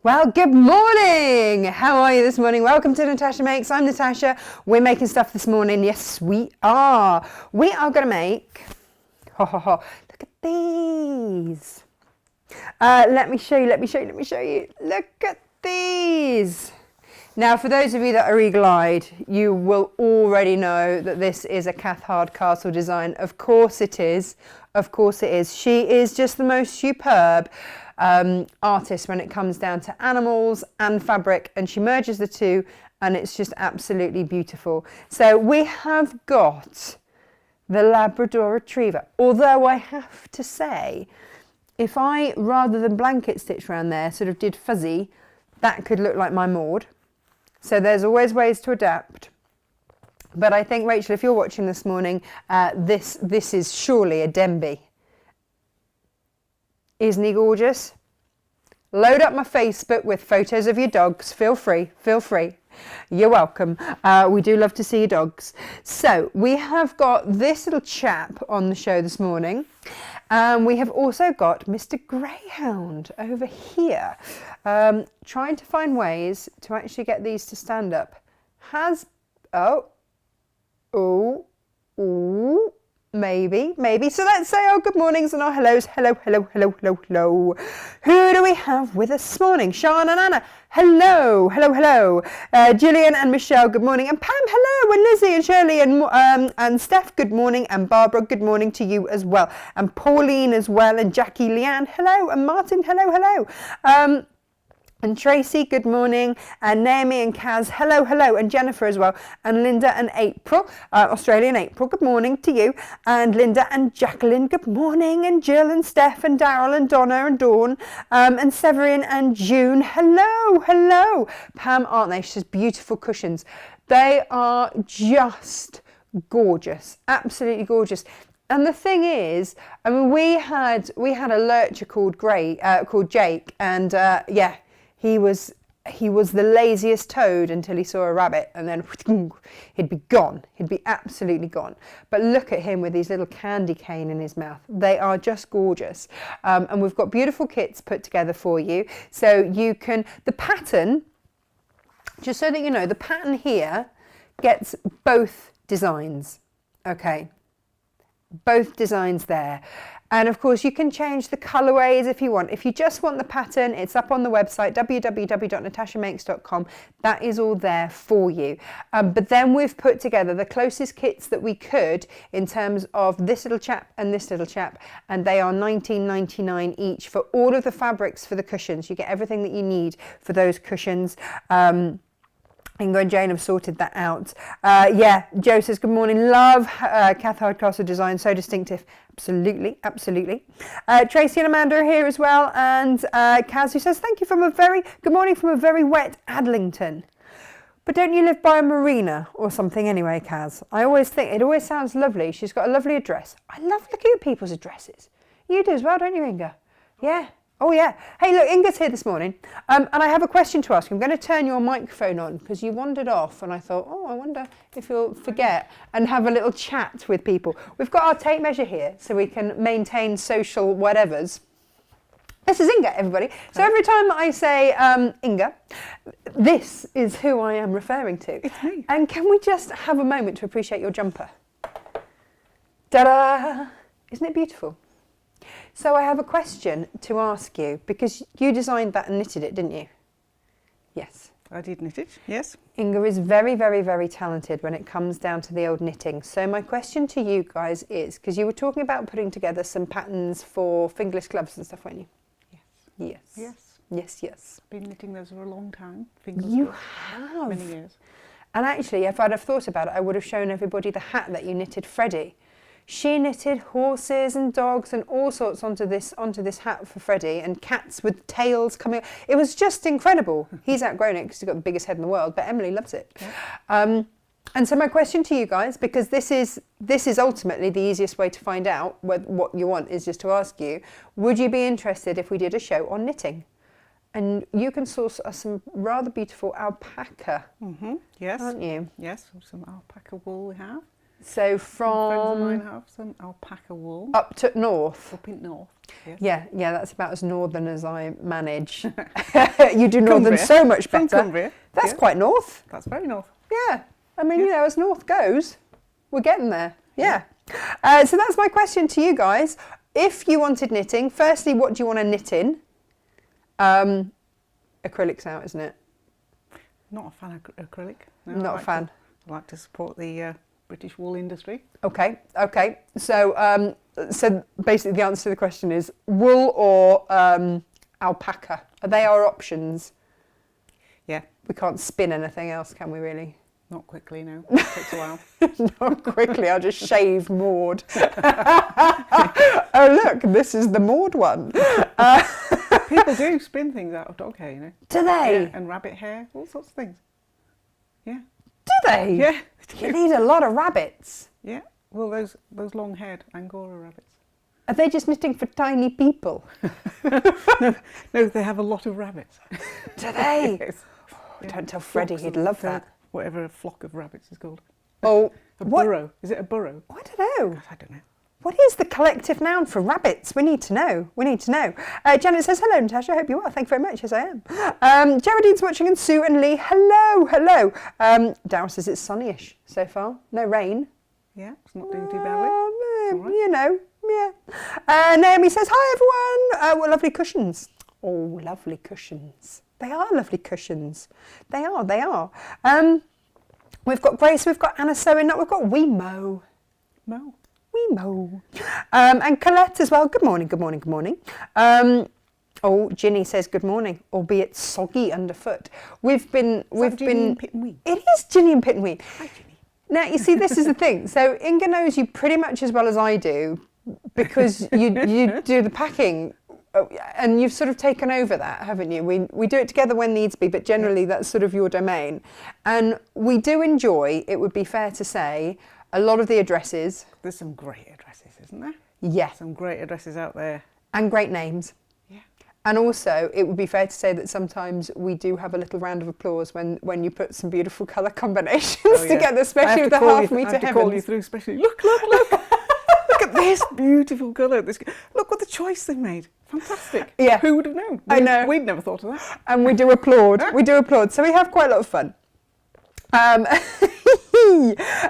Well, good morning! How are you this morning? Welcome to Natasha Makes. I'm Natasha. We're making stuff this morning. Yes, we are. We are going to make... look at these. Let me show you. Look at these. Now, for those of you that are eagle-eyed, you will already know that this is a Cath Hardcastle design. Of course it is. Of course it is. She is just the most superb artist when it comes down to animals and fabric, and she merges the two, and it's just absolutely beautiful. So we have got the Labrador Retriever, although I have to say, if I, rather than blanket stitch around there, sort of did fuzzy, that could look like my Maud. So there's always ways to adapt. But I think, Rachel, if you're watching this morning, this is surely a Denby. Isn't he gorgeous? Load up my Facebook with photos of your dogs. Feel free. You're welcome. We do love to see your dogs. So we have got this little chap on the show this morning. We have also got Mr. Greyhound over here, trying to find ways to actually get these to stand up. Maybe. So let's say our good mornings and our hellos. Hello. Who do we have with us this morning? Sean and Anna. Hello. Gillian and Michelle, good morning. And Pam, hello. And Lizzie and Shirley and Steph, good morning. And Barbara, good morning to you as well. And Pauline as well. And Jackie, Leanne, hello. And Martin, hello. And Tracy, good morning. And Naomi and Kaz, hello. And Jennifer as well. And Linda and April, Australian April, good morning to you. And Linda and Jacqueline, good morning. And Jill and Steph and Daryl and Donna and Dawn. And Severin and June, hello. Pam, aren't they? She says beautiful cushions. They are just gorgeous, absolutely gorgeous. And the thing is, I mean, we had a lurcher called Jake, and he was the laziest toad until he saw a rabbit, and then he'd be gone. He'd be absolutely gone. But look at him with his little candy cane in his mouth. They are just gorgeous. And we've got beautiful kits put together for you. So you can, the pattern, just so that you know, the pattern here gets both designs. Okay. Both designs there. And of course you can change the colorways if you want. If you just want the pattern, it's up on the website www.natashamakes.com. That is all there for you. But then we've put together the closest kits that we could in terms of this little chap and this little chap, and they are $19.99 each for all of the fabrics for the cushions. You get everything that you need for those cushions. Inga and Jane have sorted that out. Joe says, good morning. Love Cath Hardcastle design, so distinctive. Absolutely. Tracy and Amanda are here as well. And Kaz, who says, good morning from a very wet Adlington. But don't you live by a marina or something anyway, Kaz? I always think, it always sounds lovely. She's got a lovely address. I love looking at people's addresses. You do as well, don't you, Inga? Yeah. Oh yeah. Hey, look, Inga's here this morning, and I have a question to ask. I'm going to turn your microphone on because you wandered off, and I thought, I wonder if you'll forget and have a little chat with people. We've got our tape measure here, so we can maintain social whatevers. This is Inga, everybody. So every time I say Inga, this is who I am referring to. It's me. And can we just have a moment to appreciate your jumper? Ta-da! Isn't it beautiful? So I have a question to ask you, because you designed that and knitted it, didn't you? Yes. I did knit it, yes. Inga is very talented when it comes down to the old knitting. So my question to you guys is, because you were talking about putting together some patterns for fingerless gloves and stuff, weren't you? Yes. I've been knitting those for a long time. Fingerless You gloves. have? Many years. And actually, if I'd have thought about it, I would have shown everybody the hat that you knitted Freddie. She knitted horses and dogs and all sorts onto this hat for Freddie, and cats with tails coming. It was just incredible. He's outgrown it because he's got the biggest head in the world, but Emily loves it. Yeah. And so my question to you guys, because this is ultimately the easiest way to find out what you want, is just to ask you, would you be interested if we did a show on knitting? And you can source us some rather beautiful alpaca, yes, aren't you? Yes, some alpaca wool we have. So Friends of mine from have some alpaca wool up to north. up in north. Yes. Yeah, that's about as northern as I manage. You do northern Cumbria. so much From better. Cumbria. That's yeah. quite north. That's very north. Yeah, I mean, Yeah. you know, as north goes, we're getting there. Yeah. So that's my question to you guys. If you wanted knitting, firstly, what do you want to knit in? Acrylic's out, isn't it? Not a fan of acrylic. No, Not a fan. I like to support the British wool industry. Okay. So, so basically, the answer to the question is wool or alpaca. Are they our options? Yeah, We can't spin anything else, can we? Really? not quickly, no. It takes a while. Not quickly. I'll just shave Maud. Oh look, this is the Maud one. People do spin things out of dog hair, you know. Do they? Yeah, and rabbit hair, all sorts of things. Yeah. Do they? Yeah. You need a lot of rabbits. Yeah. Well, those long-haired Angora rabbits. Are they just knitting for tiny people? No, they have a lot of rabbits. Do they? Yes. Oh, don't tell Freddie, Flocks he'd of- love that. Whatever a flock of rabbits is called. Oh, A what? burrow. Is it a burrow? I don't know. God, I don't know. What is the collective noun for rabbits? We need to know. We need to know. Janet says, hello, Natasha. I hope you are. Thank you very much. Yes, I am. Geraldine's watching and Sue and Lee. Hello. Darryl says it's sunnyish so far. No rain. Yeah, it's not doing too badly. It's all right. You know, yeah. Naomi says, hi, everyone. What lovely cushions. Oh, lovely cushions. They are lovely cushions. They are. We've got Grace, we've got Anna sewing up, we've got Wemo. No. Wemo. And Colette as well. Good morning. Ginny says good morning, albeit soggy underfoot. We've been Pit and Ween? It is Ginny and Pit and Ween. Hi, Ginny. Now you see, this is the thing. So Inga knows you pretty much as well as I do, because you do the packing, and you've sort of taken over that, haven't you? We do it together when needs be, but generally that's sort of your domain. And we do enjoy, it would be fair to say, a lot of the addresses. There's some great addresses, isn't there? Yeah. Some great addresses out there. And great names. Yeah. And also, it would be fair to say that sometimes we do have a little round of applause when you put some beautiful colour combinations together, especially with the half-metre I have to call you heavens. through, especially. Look. Look at this beautiful colour. Look what the choice they made. Fantastic. Yeah. Who would have known? I know. We'd never thought of that. And we do applaud. So we have quite a lot of fun.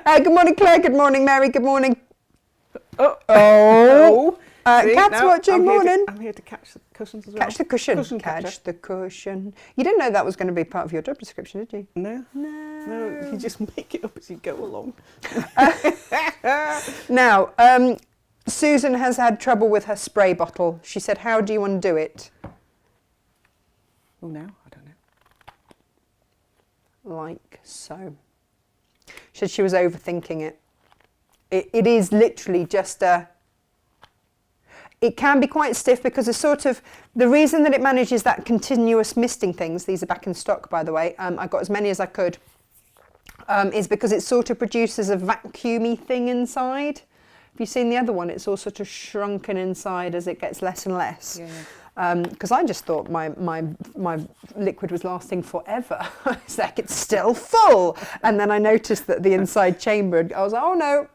Good morning, Claire. Good morning, Mary. Good morning. Oh. See, Cat's now watching. Morning. I'm here to catch the cushions as well. Catch the cushion. Cushion Catch catcher. the cushion. You didn't know that was going to be part of your job description, did you? No, you just make it up as you go along. Now, Susan has had trouble with her spray bottle. She said, how do you want to do it? Oh, no, I don't know. Like so. She said she was overthinking it. It is literally just a... It can be quite stiff because the reason that it manages that continuous misting things, these are back in stock, by the way, I got as many as I could, is because it sort of produces a vacuumy thing inside. Have you seen the other one? It's all sort of shrunken inside as it gets less and less. Yeah. Because I just thought my liquid was lasting forever. It's like, it's still full. And then I noticed that the inside chamber, I was like, oh no,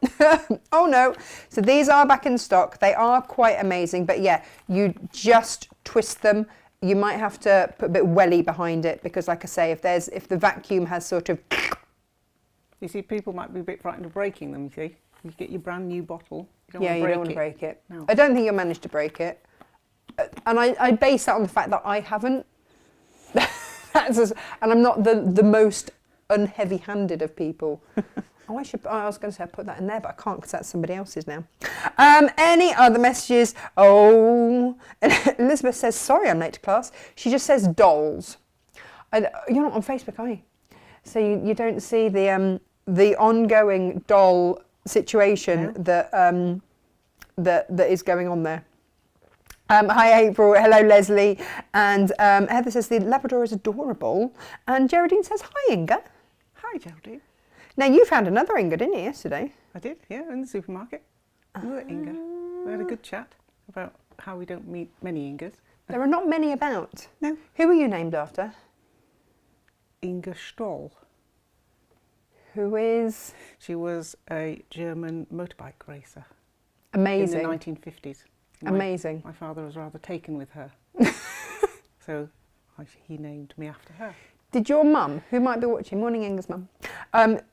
oh no. So these are back in stock. They are quite amazing. But yeah, you just twist them. You might have to put a bit of welly behind it because, like I say, if the vacuum has sort of... You see, people might be a bit frightened of breaking them, you see. You get your brand new bottle. You You don't want to break it. No. I don't think you'll manage to break it. And I base that on the fact that I haven't. And I'm not the most unheavy-handed of people. I was going to say I put that in there, but I can't because that's somebody else's now. Any other messages? Oh, Elizabeth says, sorry I'm late to class. She just says dolls. You're not on Facebook, are you? So you don't see the ongoing doll situation that is going on there. Hi April, hello Leslie, and Heather says the Labrador is adorable, and Geraldine says hi Inga. Hi, Geraldine. Now you found another Inga, didn't you, yesterday? I did, yeah, in the supermarket. Another Inga. We had a good chat about how we don't meet many Ingas. There are not many about. No. Who are you named after? Inga Stoll. Who is? She was a German motorbike racer Amazing. in the 1950s. Amazing. My father was rather taken with her. So he named me after her. Did your mum, who might be watching, morning Inga's mum,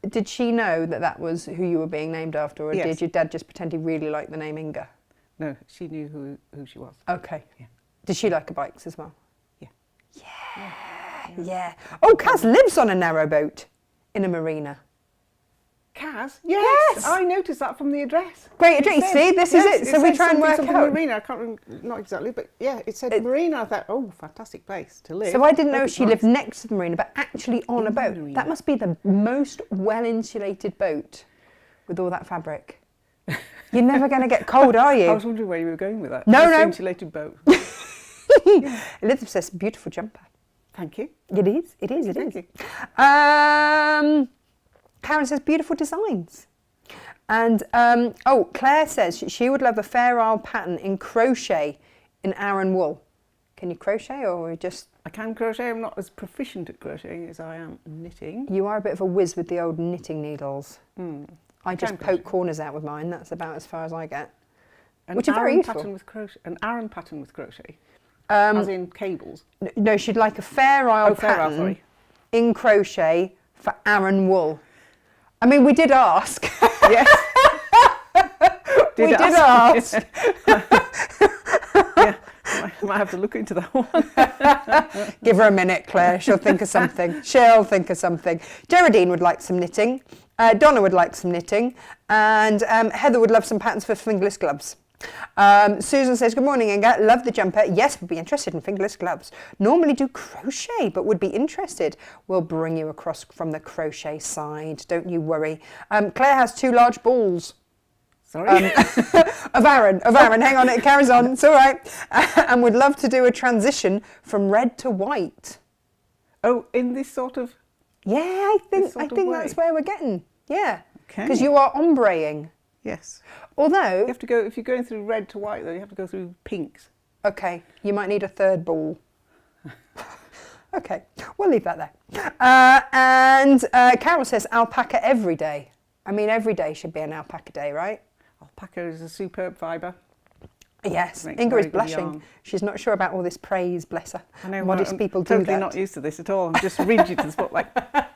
did she know that that was who you were being named after, or Yes. did your dad just pretend he really liked the name Inga? No, she knew who she was. Okay. Yeah. Did she like her bikes as well? Yeah. Yeah. Oh, Kaz lives on a narrowboat in a marina. Kaz? Yes. I noticed that from the address. Great It address. said- See, this yes, is it. So we said try and work something out. Marina. I can't remember, not exactly, but yeah, it said marina. I thought, oh, fantastic place to live. So I didn't know Hope she it's lived nice. next to the marina, but actually on a In the boat. marina. That must be the most well-insulated boat with all that fabric. You're never going to get cold, are I you? was wondering where you were going with that. No, This no. insulated boat. Elizabeth says, beautiful jumper. Thank you. It is, it is, it Thank is. you. Karen says, beautiful designs. And, Claire says she would love a Fair Isle pattern in crochet in Aran wool. Can you crochet or just... I can crochet. I'm not as proficient at crocheting as I am knitting. You are a bit of a whiz with the old knitting needles. I just can poke crochet. corners out with mine. That's about as far as I get. An Which is very Aran useful. pattern with crochet. An Aran pattern with crochet. As in cables. No, she'd like a Fair Isle Oh, Fair Isle, pattern sorry. in crochet for Aran wool. I mean, we did ask. Yes. We did ask. Yeah. I might have to look into that one. Give her a minute, Claire. She'll think of something. She'll think of something. Geraldine would like some knitting. Donna would like some knitting. And Heather would love some patterns for fingerless gloves. Susan says, good morning, Inga. Love the jumper. Yes, would be interested in fingerless gloves. Normally do crochet, but would be interested. We'll bring you across from the crochet side. Don't you worry. Claire has 2 large balls. Sorry. Of Aaron. Hang on, it carries on. It's all right. And would love to do a transition from red to white. Oh, in this sort of... Yeah, I think sort of that's way. where we're getting. Yeah. Okay. Because you are ombreing. Yes. Although, You have to go, if you're going through red to white, though, you have to go through pinks. okay, you might need a 3rd ball. Okay, we'll leave that there. Carol says alpaca every day. I mean, every day should be an alpaca day, right? Alpaca is a superb fibre. Yes, Makes Inga is very good blushing. yarn. She's not sure about all this praise, bless her. I know, Modest I'm people do totally that. not used to this at all. I'm just rigid as fuck, like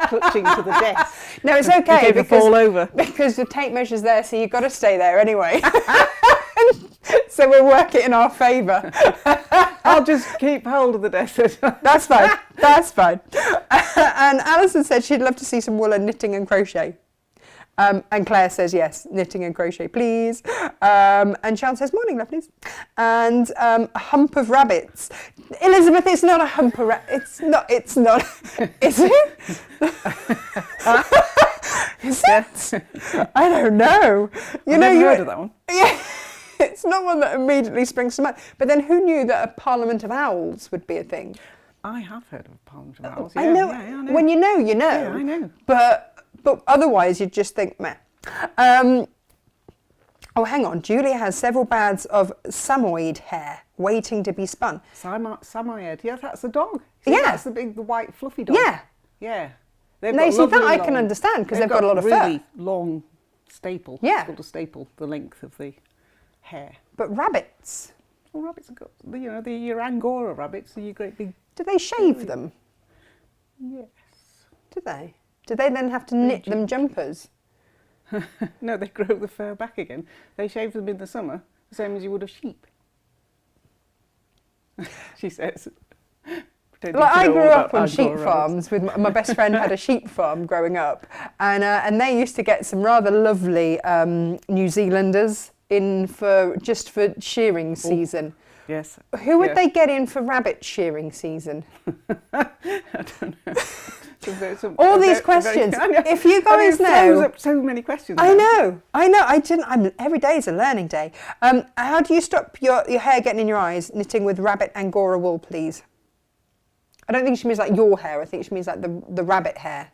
clutching to the desk. No, it's okay If I fall over. because the tape measure's there, so you've got to stay there anyway. So we'll work it in our favour. I'll just keep hold of the desk. That's fine. That's fine. And Alison said she'd love to see some wool and knitting and crochet. And Claire says yes, knitting and crochet, please. And Sean says morning, lovelies. And a hump of rabbits. Elizabeth, it's not a hump of rabbits. It's not. Is it? Is it? I don't know. I've never heard of that one. Yeah. It's not one that immediately springs to mind. But then who knew that a Parliament of Owls would be a thing? I have heard of Parliament of Owls. I know. Yeah, I know. When you know, you know. Yeah, I know. But otherwise, you'd just think, meh. Oh, hang on. Julia has several bags of samoyed hair waiting to be spun. Samoyed. Yeah, that's the dog. Yeah. That's the white, fluffy dog. Yeah. Yeah. They've No, got see, that lovely I can long- understand because they've got a lot of really fur. long staple. Yeah. It's called a staple, the length of the hair. But rabbits, Well, rabbits have got, your Angora rabbits, your great big... do they shave them? Yes. Do they? Do they then have to knit them jumpers? No, they grow the fur back again. They shave them in the summer, the same as you would a sheep. She says. pretending Like to I know grew all up about on sheep Angora rabbits. farms with my best friend had a sheep farm growing up, and they used to get some rather lovely New Zealanders in for shearing season. Yes. Who would Yeah. they get in for rabbit shearing season? I don't know. All these questions. If you guys it throws know, up so many questions. I now. know. Every day is a learning day. How do you stop your hair getting in your eyes knitting with rabbit Angora wool, please? I don't think she means like your hair. I think she means like the rabbit hair.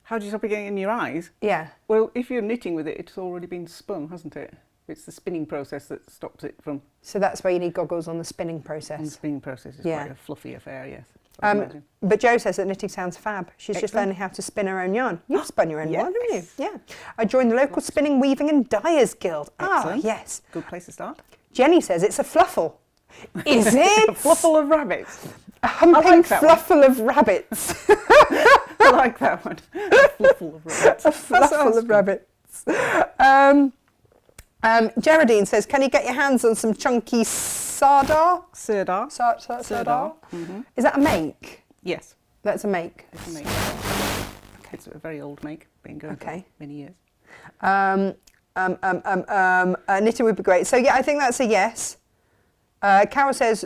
How do you stop it getting in your eyes? Yeah. Well, if you're knitting with it, it's already been spun, hasn't it? It's the spinning process that stops it from... So that's why you need goggles on the spinning And the process. spinning process is Yeah. quite a fluffy affair, yes. I'd imagine. But Jo says that knitting sounds fab. She's just Excellent. learning how to spin her own yarn. You've spun your own yarn, haven't you? Yes. Yeah. I joined the local spinning, weaving and dyers guild. Excellent. Ah, yes. Good place to start. Jenny says it's a fluffle. Is it? A fluffle of rabbits. A humping I like that one. fluffle of rabbits. I like that one. A fluffle of rabbits. A fluffle of rabbits. Geraldine says, can you get your hands on some chunky sardar? Sirdar. Sardar? Mm-hmm. Is that a make? Yes, That's a make. it's a make. It's a very old make, been going Okay. for many years. Knitting would be great. So yeah, I think that's a yes. Carol says,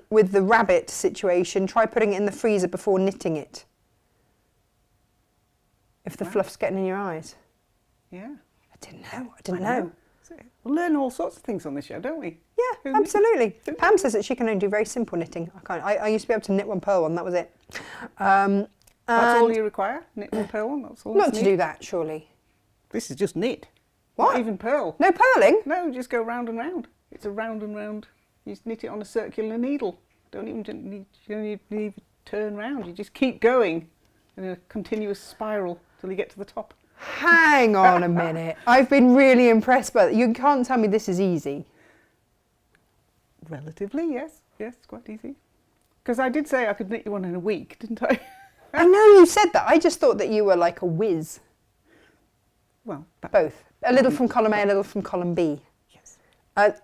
with the rabbit situation, try putting it in the freezer before knitting it. If the fluff's getting in your eyes. Yeah. I didn't know. We learn all sorts of things on this show, don't we? Yeah, Who knew? absolutely. Pam says that she can only do very simple knitting. I used to be able to knit one, purl one, that was it. That's all And you require? Knit and purl one? That's all not it's to need? do that, surely. This is just knit. What? Not even purl. No purling? No, just go round and round. It's a round and round. You just knit it on a circular needle. Don't even need to turn round. You just keep going in a continuous spiral till you get to the top. Hang on a minute. I've been really impressed by that. You can't tell me this is easy. Relatively, yes. Yes, it's quite easy. Because I did say I could knit you one in a week, didn't I? I know you said that. I just thought that you were like a whiz. Well, Both. A little from column A, a little from column B. yes.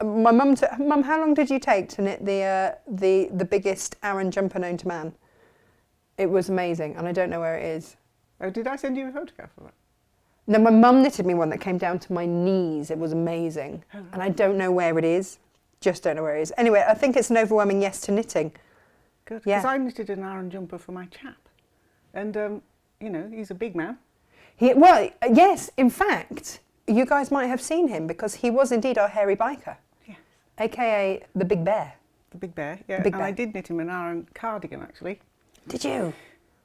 My mum, Mum, how long did you take to knit the biggest Aran jumper known to man? It was amazing, and I don't know where it is. Oh, did I send you a photograph of it? No, my mum knitted me one that came down to my knees. It was amazing, and I don't know where it is. Just don't know where it is. Anyway, I think it's an overwhelming yes to knitting. Good. Yeah. Because I knitted an Aran jumper for my chap. And, you know, he's a big man. Yes, in fact, you guys might have seen him because he was indeed our hairy biker, Yes. aka the Big Bear. The big bear, yeah. Big and I bear. did knit him an Aran cardigan, actually. Did you?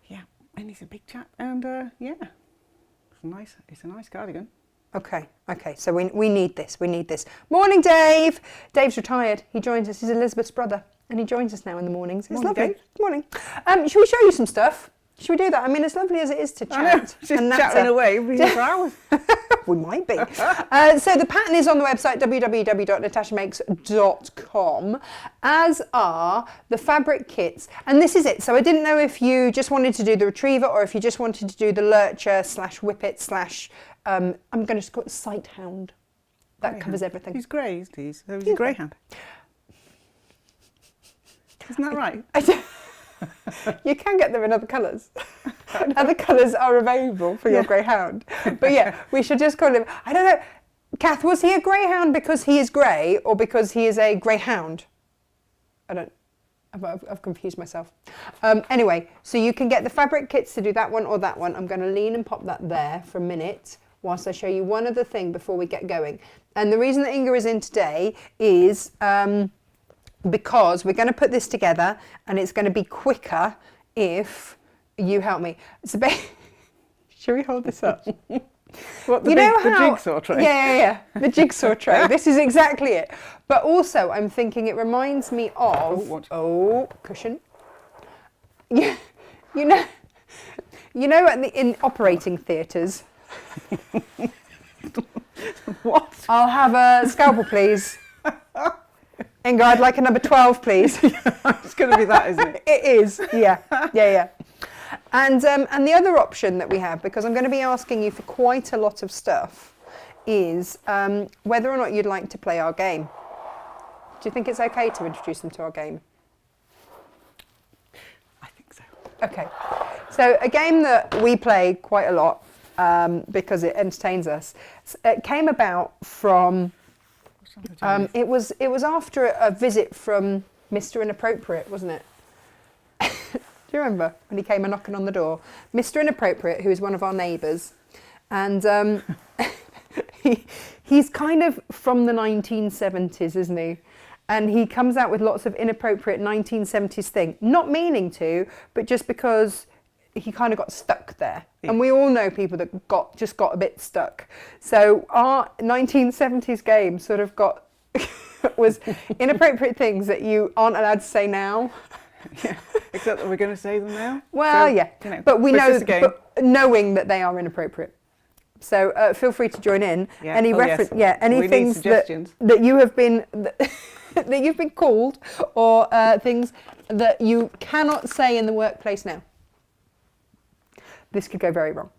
Yeah. And he's a big chap. And, yeah. It's a nice cardigan. Okay, so we need this, Morning, Dave! Dave's retired, he joins us, he's Elizabeth's brother, and he joins us now in the mornings. It's Morning, lovely. Dave. Morning. Should we show you some stuff? Should we do that? I mean, as lovely as it is to I know, chat. just and chatting natter. away for hours. We might be. So the pattern is on the website www.natashamakes.com, as are the fabric kits. And this is it. So I didn't know if you just wanted to do the retriever or if you just wanted to do the lurcher / whippet / I'm going to just call it sight hound. That covers everything. He's grey, isn't he? So he's a greyhound. Isn't that right? You can get them in other colours. Other colours are available for your greyhound. But yeah, we should just call him, I don't know, Kath, was he a greyhound because he is grey or because he is a greyhound? I've confused myself. Anyway, so you can get the fabric kits to do that one or that one. I'm going to lean and pop that there for a minute whilst I show you one other thing before we get going. And the reason that Inga is in today is because we're going to put this together and it's going to be quicker if you help me. So should we hold this up? What, the jigsaw tray? Yeah. The jigsaw tray. This is exactly it. But also, I'm thinking it reminds me of... cushion. You know, in operating theatres... What? I'll have a scalpel, please. Inga, I'd like a number 12, please. It's going to be that, isn't it? It is, yeah. And the other option that we have, because I'm going to be asking you for quite a lot of stuff, is whether or not you'd like to play our game. Do you think it's okay to introduce them to our game? I think so. Okay. So a game that we play quite a lot because it entertains us. It came about from... it was after a visit from Mr. Inappropriate, wasn't it? Do you remember when he came a knocking on the door? Mr. Inappropriate, who is one of our neighbours, and he's kind of from the 1970s, isn't he? And he comes out with lots of inappropriate 1970s thing, not meaning to, but just because he kind of got stuck there. Yeah. And we all know people that just got a bit stuck. So our 1970s game sort of was inappropriate things that you aren't allowed to say now. Yeah. Except that we're going to say them now. Well, So, yeah, you know, but we know, Christmas again. but knowing that they are inappropriate. So feel free to join in. Yeah. Any Oh, reference, yes. yeah, any We need things suggestions. that you have been that you've been called, or things that you cannot say in the workplace now. This could go very wrong.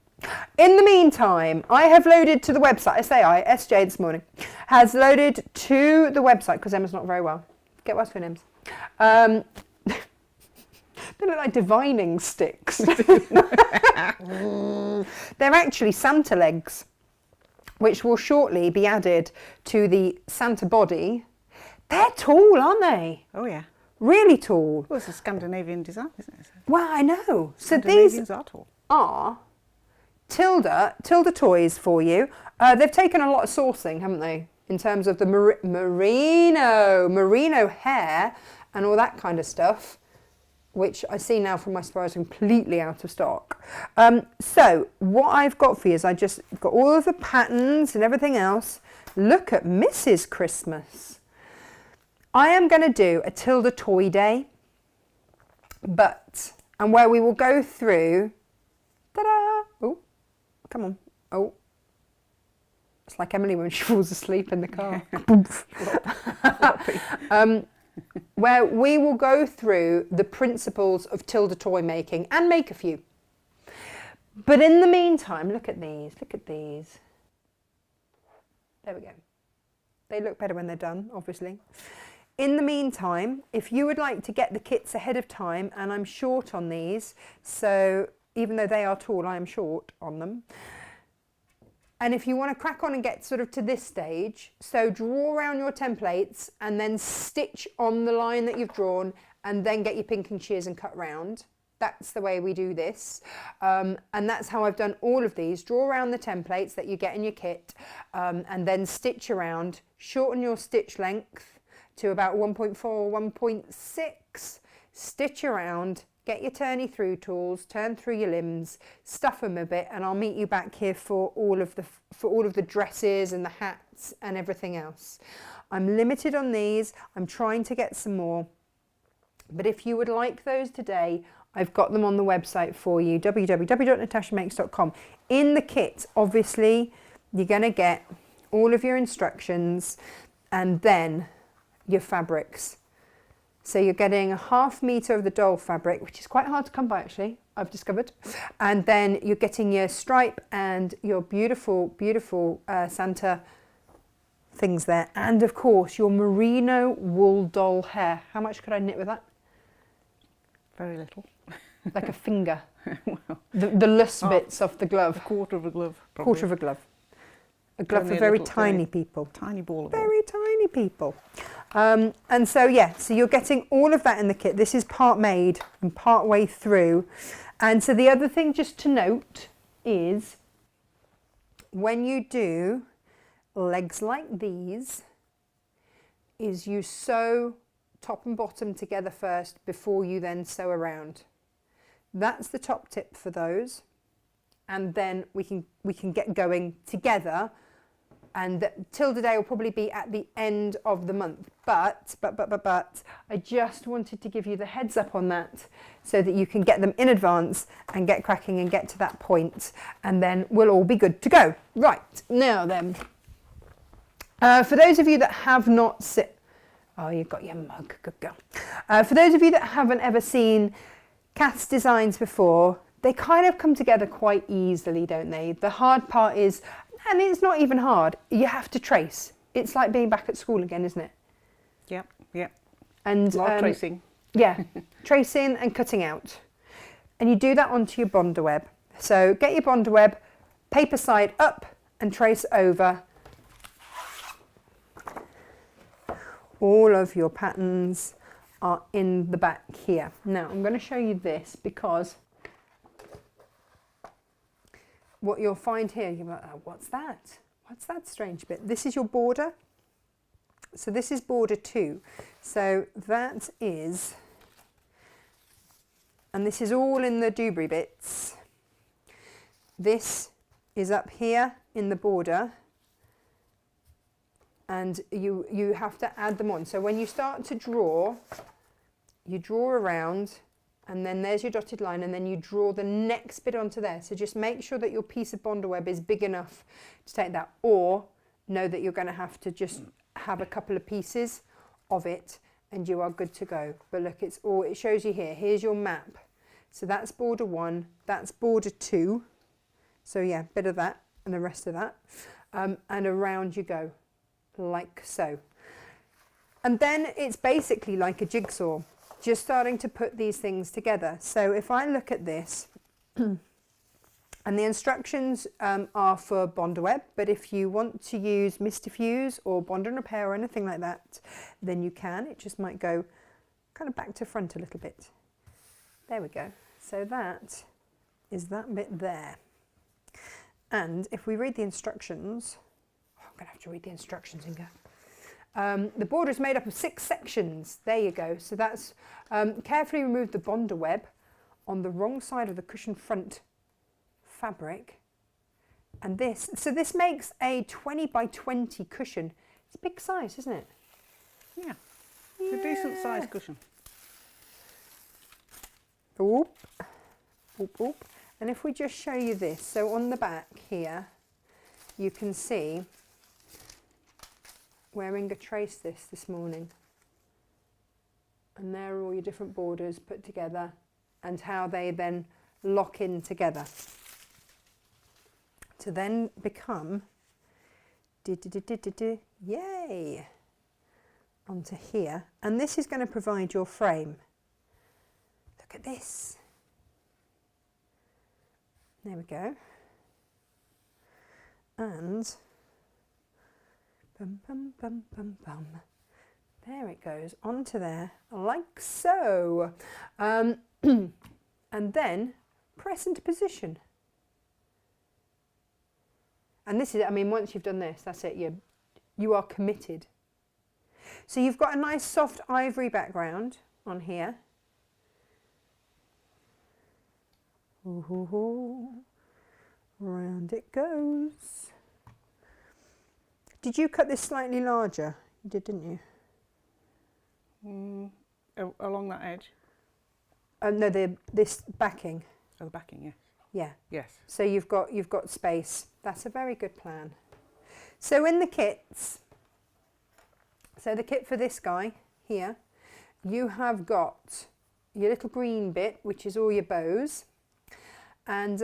In the meantime, I have loaded to the website. SJ this morning has loaded to the website because Emma's not very well. Get well soon, Ems. They look like divining sticks. They're actually Santa legs, which will shortly be added to the Santa body. They're tall, aren't they? Oh, yeah. Really tall. Well, it's a Scandinavian design, isn't it? Well, I know. So Scandinavians these are tall. are Tilde toys for you. They've taken a lot of sourcing, haven't they? In terms of the merino hair and all that kind of stuff, which I see now from my supplier is completely out of stock. So what I've got for you is I just got all of the patterns and everything else. Look at Mrs. Christmas. I am going to do a Tilde toy day, and where we will go through, ta-da, oh, come on, oh, it's like Emily when she falls asleep in the car. Where we will go through the principles of Tilde toy making and make a few. But in the meantime, look at these. There we go. They look better when they're done, obviously. In the meantime, if you would like to get the kits ahead of time, and I'm short on these, so even though they are tall, I am short on them. And if you want to crack on and get sort of to this stage, so draw around your templates and then stitch on the line that you've drawn and then get your pinking shears and cut round. That's the way we do this. And that's how I've done all of these. Draw around the templates that you get in your kit and then stitch around. Shorten your stitch length to about 1.4 or 1.6. Stitch around. Get your turny through tools, turn through your limbs, stuff them a bit, and I'll meet you back here for all of the dresses and the hats and everything else. I'm limited on these. I'm trying to get some more. But if you would like those today, I've got them on the website for you, www.natashamakes.com. In the kit, obviously, you're going to get all of your instructions and then your fabrics. So you're getting a 1/2 metre of the doll fabric, which is quite hard to come by actually, I've discovered. And then you're getting your stripe and your beautiful, beautiful Santa things there. And of course, your merino wool doll hair. How much could I knit with that? Very little. Like a finger. Well, The loose bits off the glove. a quarter of a glove. Probably. Quarter of a glove. A glove Only for a very little tiny people. Tiny ball of wool. Very tiny people. And so, yeah, so you're getting all of that in the kit. This is part made and part way through. And so the other thing just to note is when you do legs like these, is you sew top and bottom together first before you then sew around. That's the top tip for those. And then we can get going together. And Tilde Day will probably be at the end of the month. But I just wanted to give you the heads up on that so that you can get them in advance and get cracking and get to that point. And then we'll all be good to go. Right, now then. For those of you that have not oh, you've got your mug, good girl. For those of you that haven't ever seen Kath's designs before, they kind of come together quite easily, don't they? The hard part is, and it's not even hard, you have to trace. It's like being back at school again, isn't it? Yep, yep. And A lot of tracing. Yeah, tracing and cutting out. And you do that onto your Bonder web. So get your Bonder web, paper side up and trace over. All of your patterns are in the back here. Now I'm going to show you this because what you'll find here, you're like, oh, what's that? What's that strange bit? This is your border. So this is border 2. So that is, and this is all in the Dewberry bits. This is up here in the border. And you have to add them on. So when you start to draw, you draw around, and then there's your dotted line, and then you draw the next bit onto there. So just make sure that your piece of Bondo web is big enough to take that, or know that you're going to have to just have a couple of pieces of it and you are good to go. But look, it shows you here. Here's your map. So that's border 1, that's border 2. So yeah, bit of that and the rest of that. And around you go, like so. And then it's basically like a jigsaw, just starting to put these things together. So if I look at this, and the instructions are for Bondo web, but if you want to use Mist Diffuse or Bond and Repair or anything like that, then you can. It just might go kind of back to front a little bit. There we go. So that is that bit there. And if we read the instructions, I'm going to have to read the instructions, Inga. The border is made up of 6 sections. There you go. So that's carefully remove the Bondo web on the wrong side of the cushion front fabric. And this makes a 20 by 20 cushion. It's a big size, isn't it? Yeah, it's a decent sized cushion. Oop. Oop, oop. And if we just show you this, so on the back here, you can see where Inga traced this morning. And there are all your different borders put together and how they then lock in together to then become, yay, onto here. And this is going to provide your frame. Look at this. There we go. And bum, bum, bum, bum, bum. There it goes onto there, like so. And then press into position. And this is, I mean, once you've done this, that's it. You are committed. So you've got a nice soft ivory background on here. Ooh, ooh, ooh. Round it goes. Did you cut this slightly larger? You did, didn't you? Along that edge? No, this backing. Oh, the backing, yes. Yeah. Yes. So you've got space. That's a very good plan. So in the kits, so the kit for this guy here, you have got your little green bit, which is all your bows. And,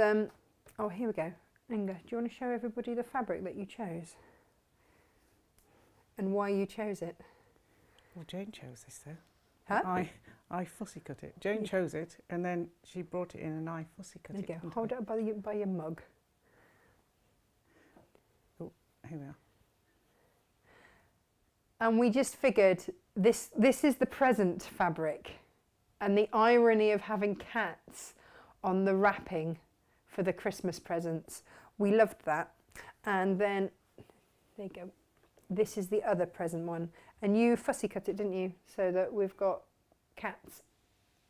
oh, here we go. Inga, do you want to show everybody the fabric that you chose? And why you chose it? Well, Jane chose this though. Huh? I fussy cut it. Jane chose it and then she brought it in and I fussy cut There it. you go. Hold it up by your mug. Oh, here we are. And we just figured this is the present fabric, and the irony of having cats on the wrapping for the Christmas presents. We loved that. And then, there you go. This is the other present one. And you fussy cut it, didn't you? So that we've got cats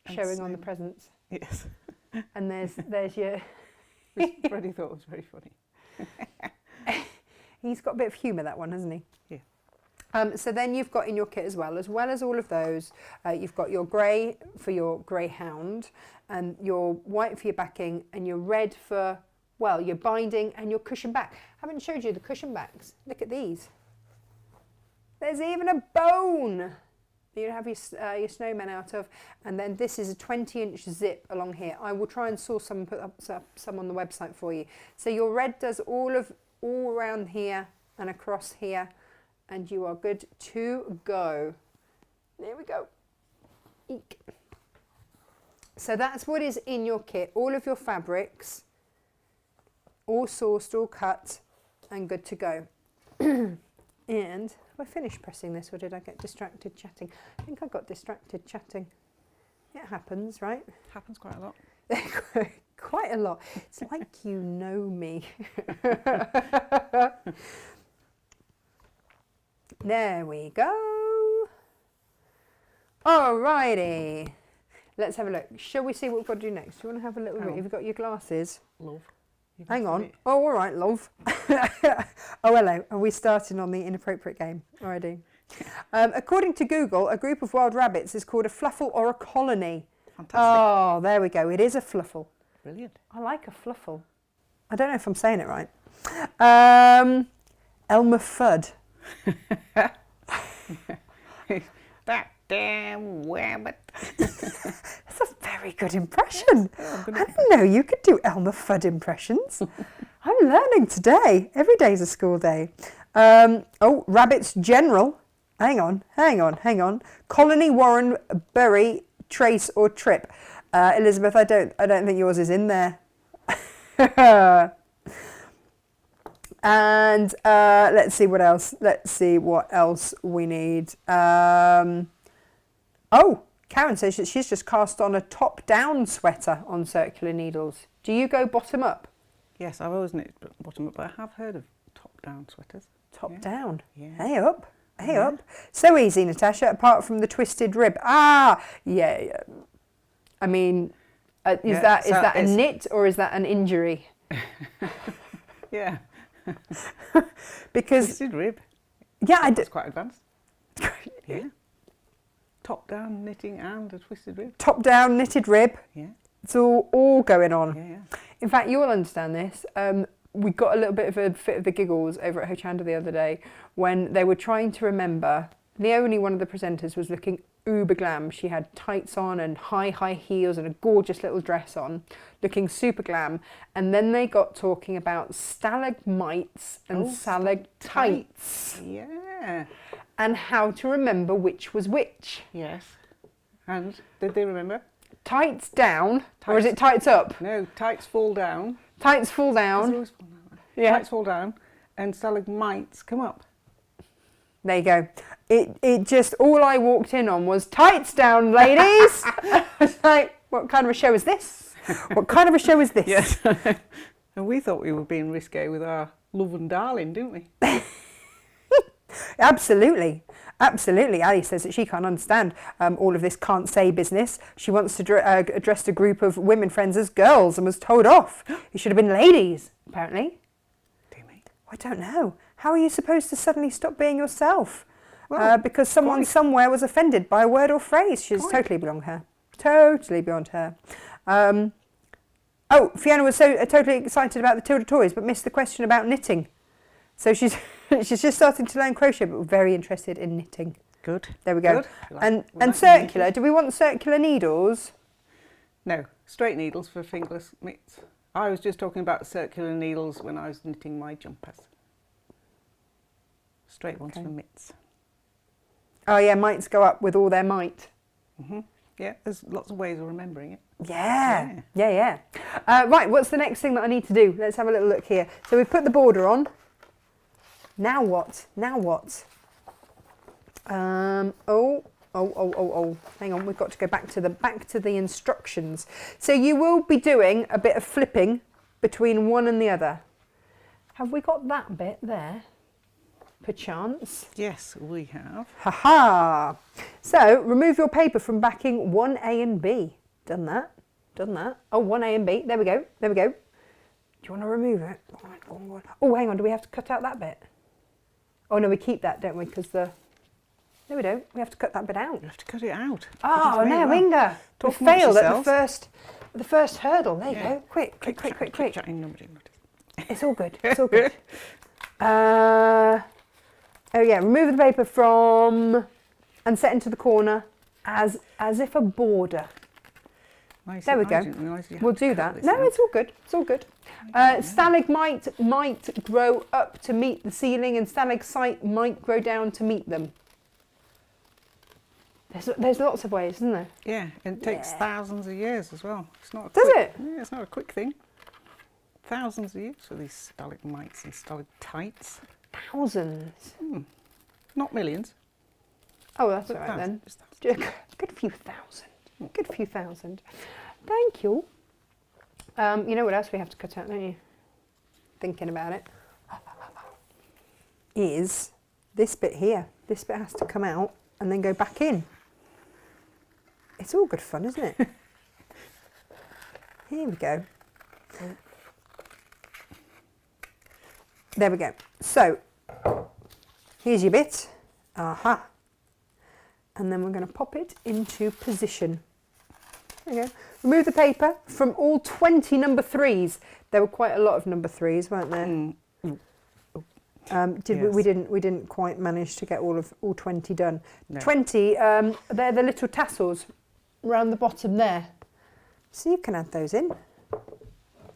showing on the presents. Yes. And there's your... Which Freddie thought was very funny. He's got a bit of humour, that one, hasn't he? Yeah. So then you've got in your kit as well as all of those, you've got your grey for your greyhound, and your white for your backing, and your red for, well, your binding and your cushion back. I haven't showed you the cushion backs. Look at these. There's even a bone that you have your snowman out of, and then this is a 20-inch zip along here. I will try and source some and put up some on the website for you. So your red does all around here and across here, and you are good to go. There we go. Eek. So that's what is in your kit. All of your fabrics, all sourced, all cut, and good to go. And have I finished pressing this, or did I get distracted chatting? I think I got distracted chatting. It happens, right? Happens quite a lot. Quite a lot. It's like you know me. There we go. Alrighty. Let's have a look. Shall we see what we've got to do next? Do you want to have a little look? Have you got your glasses? Love. Hang on. Oh, all right, love. Oh, hello. Are we starting on the inappropriate game already? According to Google, a group of wild rabbits is called a fluffle or a colony. Fantastic. Oh, there we go. It is a fluffle. Brilliant. I like a fluffle. I don't know if I'm saying it right. Elmer Fudd. That damn rabbit. That's a very good impression. I didn't know you could do Elmer Fudd impressions. I'm learning today. Every day's a school day. Rabbits general. Hang on. Colony, Warren, Bury, Trace or Trip. Elizabeth, I don't think yours is in there. And let's see what else. Let's see what else we need. Karen says that she's just cast on a top-down sweater on circular needles. Do you go bottom up? Yes, I've always knit bottom up, but I have heard of top-down sweaters. Top down. Yeah. Hey up. So easy, Natasha, apart from the twisted rib. Yeah. I mean, is that a knit or is that an injury? Yeah. Because Twisted rib. yeah, That's quite advanced. Yeah. Top-down knitting and a twisted rib. Top down knitted rib. Yeah. It's all going on. Yeah. In fact, you'll understand this. We got a little bit of a fit of the giggles over at Hochanda the other day when they were trying to remember. Leonie, one of the presenters, was looking uber glam. She had tights on and high heels and a gorgeous little dress on, looking super glam. And then they got talking about stalagmites and stalactites Yeah. and how to remember which was which. Yes. And did they remember? Tights down, or is it tights up? No, tights fall down. Tights fall They down. always fall down. Yeah. Tights fall down and stalagmites come up. There you go. It just, all I walked in on was tights down, ladies. I was like, what kind of a show is this? What kind of a show is this? Yes. And we thought we were being risque with our love and darling, didn't we? Absolutely. Ali says that she can't understand all of this can't say business. She wants to address a group of women friends as girls and was told off. It should have been ladies, apparently. Do you mean? I don't know. How are you supposed to suddenly stop being yourself? Well, because someone somewhere was offended by a word or phrase. She's totally beyond her. Totally beyond her. Fiona was so totally excited about the Tilde toys, but missed the question about knitting. So she's just starting to learn crochet, but very interested in knitting. Good. There we go. Good. And circular. Do we want circular needles? No, straight needles for fingerless mitts. I was just talking about circular needles when I was knitting my jumpers. Straight ones for mitts. Oh yeah, mites go up with all their might. Mm-hmm. Yeah, there's lots of ways of remembering it. Yeah. Right, what's the next thing that I need to do? Let's have a little look here. So we've put the border on. Now what? Hang on, we've got to go back to the instructions. So you will be doing a bit of flipping between one and the other. Have we got that bit there? Perchance. Yes, we have. Ha. So remove your paper from backing 1A and B. Done that. Oh, 1A and B. There we go. Do you want to remove it? Go on. Oh, hang on. Do we have to cut out that bit? Oh no, we keep that, don't we? No, we don't. We have to cut that bit out. You have to cut it out. Oh no, Inga! We failed at the first hurdle. There you go. Quick. It's all good. Remove the paper from and set into the corner as if a border. There we go. We'll do that. No, it's all good. Stalagmite might grow up to meet the ceiling and stalactite might grow down to meet them. There's lots of ways, isn't there? Yeah, and it takes thousands of years as well. It's not. Does it? Yeah, it's not a quick thing. Thousands of years for these stalagmites and stalactites. Thousands. Not millions. Oh, that's all right then. Good few thousand. Thank you. You know what else we have to cut out, don't you? Thinking about it. Is this bit here. This bit has to come out and then go back in. It's all good fun, isn't it? Here we go. There we go. So, here's your bit. Aha. And then we're going to pop it into position. There we go. Remove the paper from all 20 number 3s. There were quite a lot of number 3s, weren't there? Yes. We didn't quite manage to get all 20 done. No. 20, they're the little tassels around the bottom there. So you can add those in.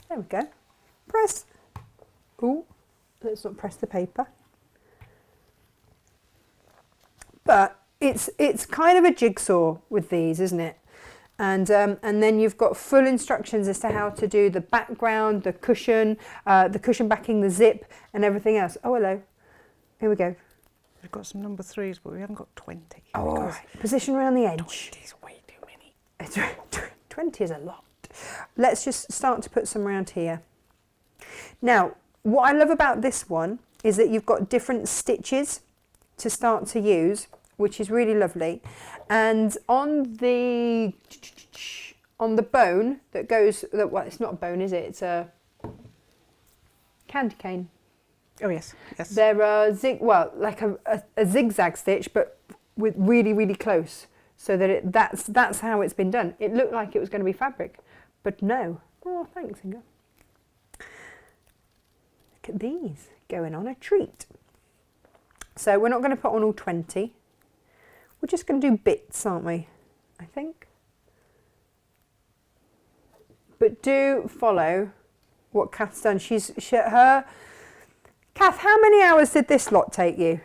There we go. Press. Ooh, let's not press the paper. But it's kind of a jigsaw with these, isn't it? And then you've got full instructions as to how to do the background, the cushion backing, the zip, and everything else. Oh, hello. Here we go. We've got some number 3s, but we haven't got 20. Oh, all right. Position around the edge. 20 is way too many. 20 is a lot. Let's just start to put some around here. Now, what I love about this one is that you've got different stitches to start to use, which is really lovely. And on the bone that goes, well, it's not a bone, is it? It's a candy cane. Oh yes, yes. There are like a zigzag stitch, but with really close, so that that's how it's been done. It looked like it was going to be fabric, but no. Oh, thanks, Inga. Look at these going on a treat. So we're not going to put on all 20. We're just going to do bits, aren't we? I think. But do follow what Kath's done. Kath, how many hours did this lot take you?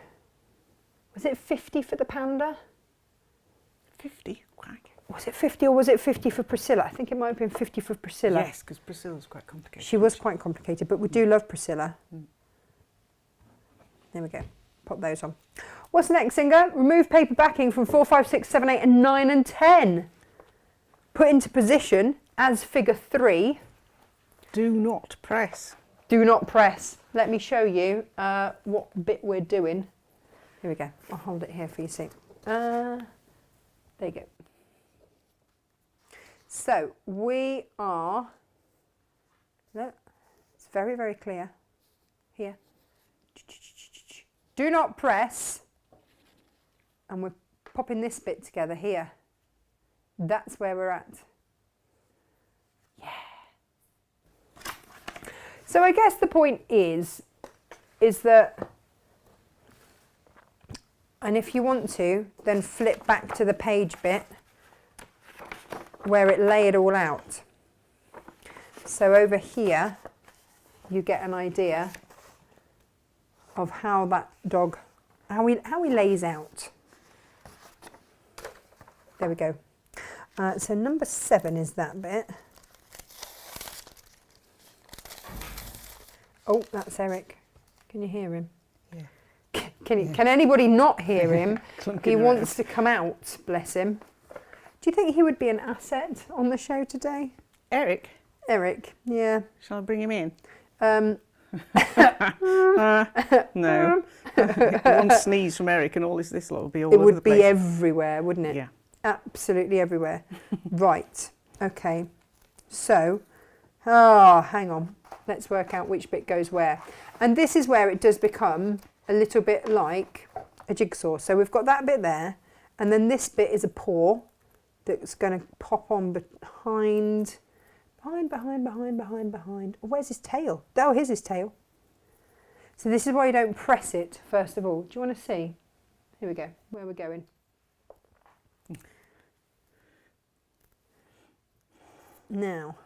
Was it 50 for the panda? 50? Quack. Was it 50 or was it 50 for Priscilla? I think it might have been 50 for Priscilla. Yes, because Priscilla's quite complicated. She was quite complicated, but we do love Priscilla. There we go. Pop those on. What's next, Inga? Remove paper backing from 4, 5, 6, 7, 8 and 9 and 10. Put into position as figure 3. Do not press. Do not press. Let me show you what bit we're doing. Here we go. I'll hold it here for you, see. There you go. So we are, look, it's very clear here. Do not press. And we're popping this bit together here. That's where we're at. Yeah. So I guess the point is that, and if you want to, then flip back to the page bit where it laid all out. So over here, you get an idea of how that dog, how he lays out. There we go. So number 7 is that bit. Oh, that's Eric. Can you hear him? Yeah. Can anybody not hear him? He wants to come out, bless him. Do you think he would be an asset on the show today? Eric? Eric, yeah. Shall I bring him in? No. One sneeze from Eric and all this lot would be all It over would the be place. everywhere, wouldn't it? Yeah. Absolutely everywhere. Right. Okay. So, hang on. Let's work out which bit goes where. And this is where it does become a little bit like a jigsaw. So we've got that bit there, and then this bit is a paw that's going to pop on behind. Where's his tail? Oh, here's his tail. So this is why you don't press it, first of all. Do you want to see? Here we go, where we're going. Now,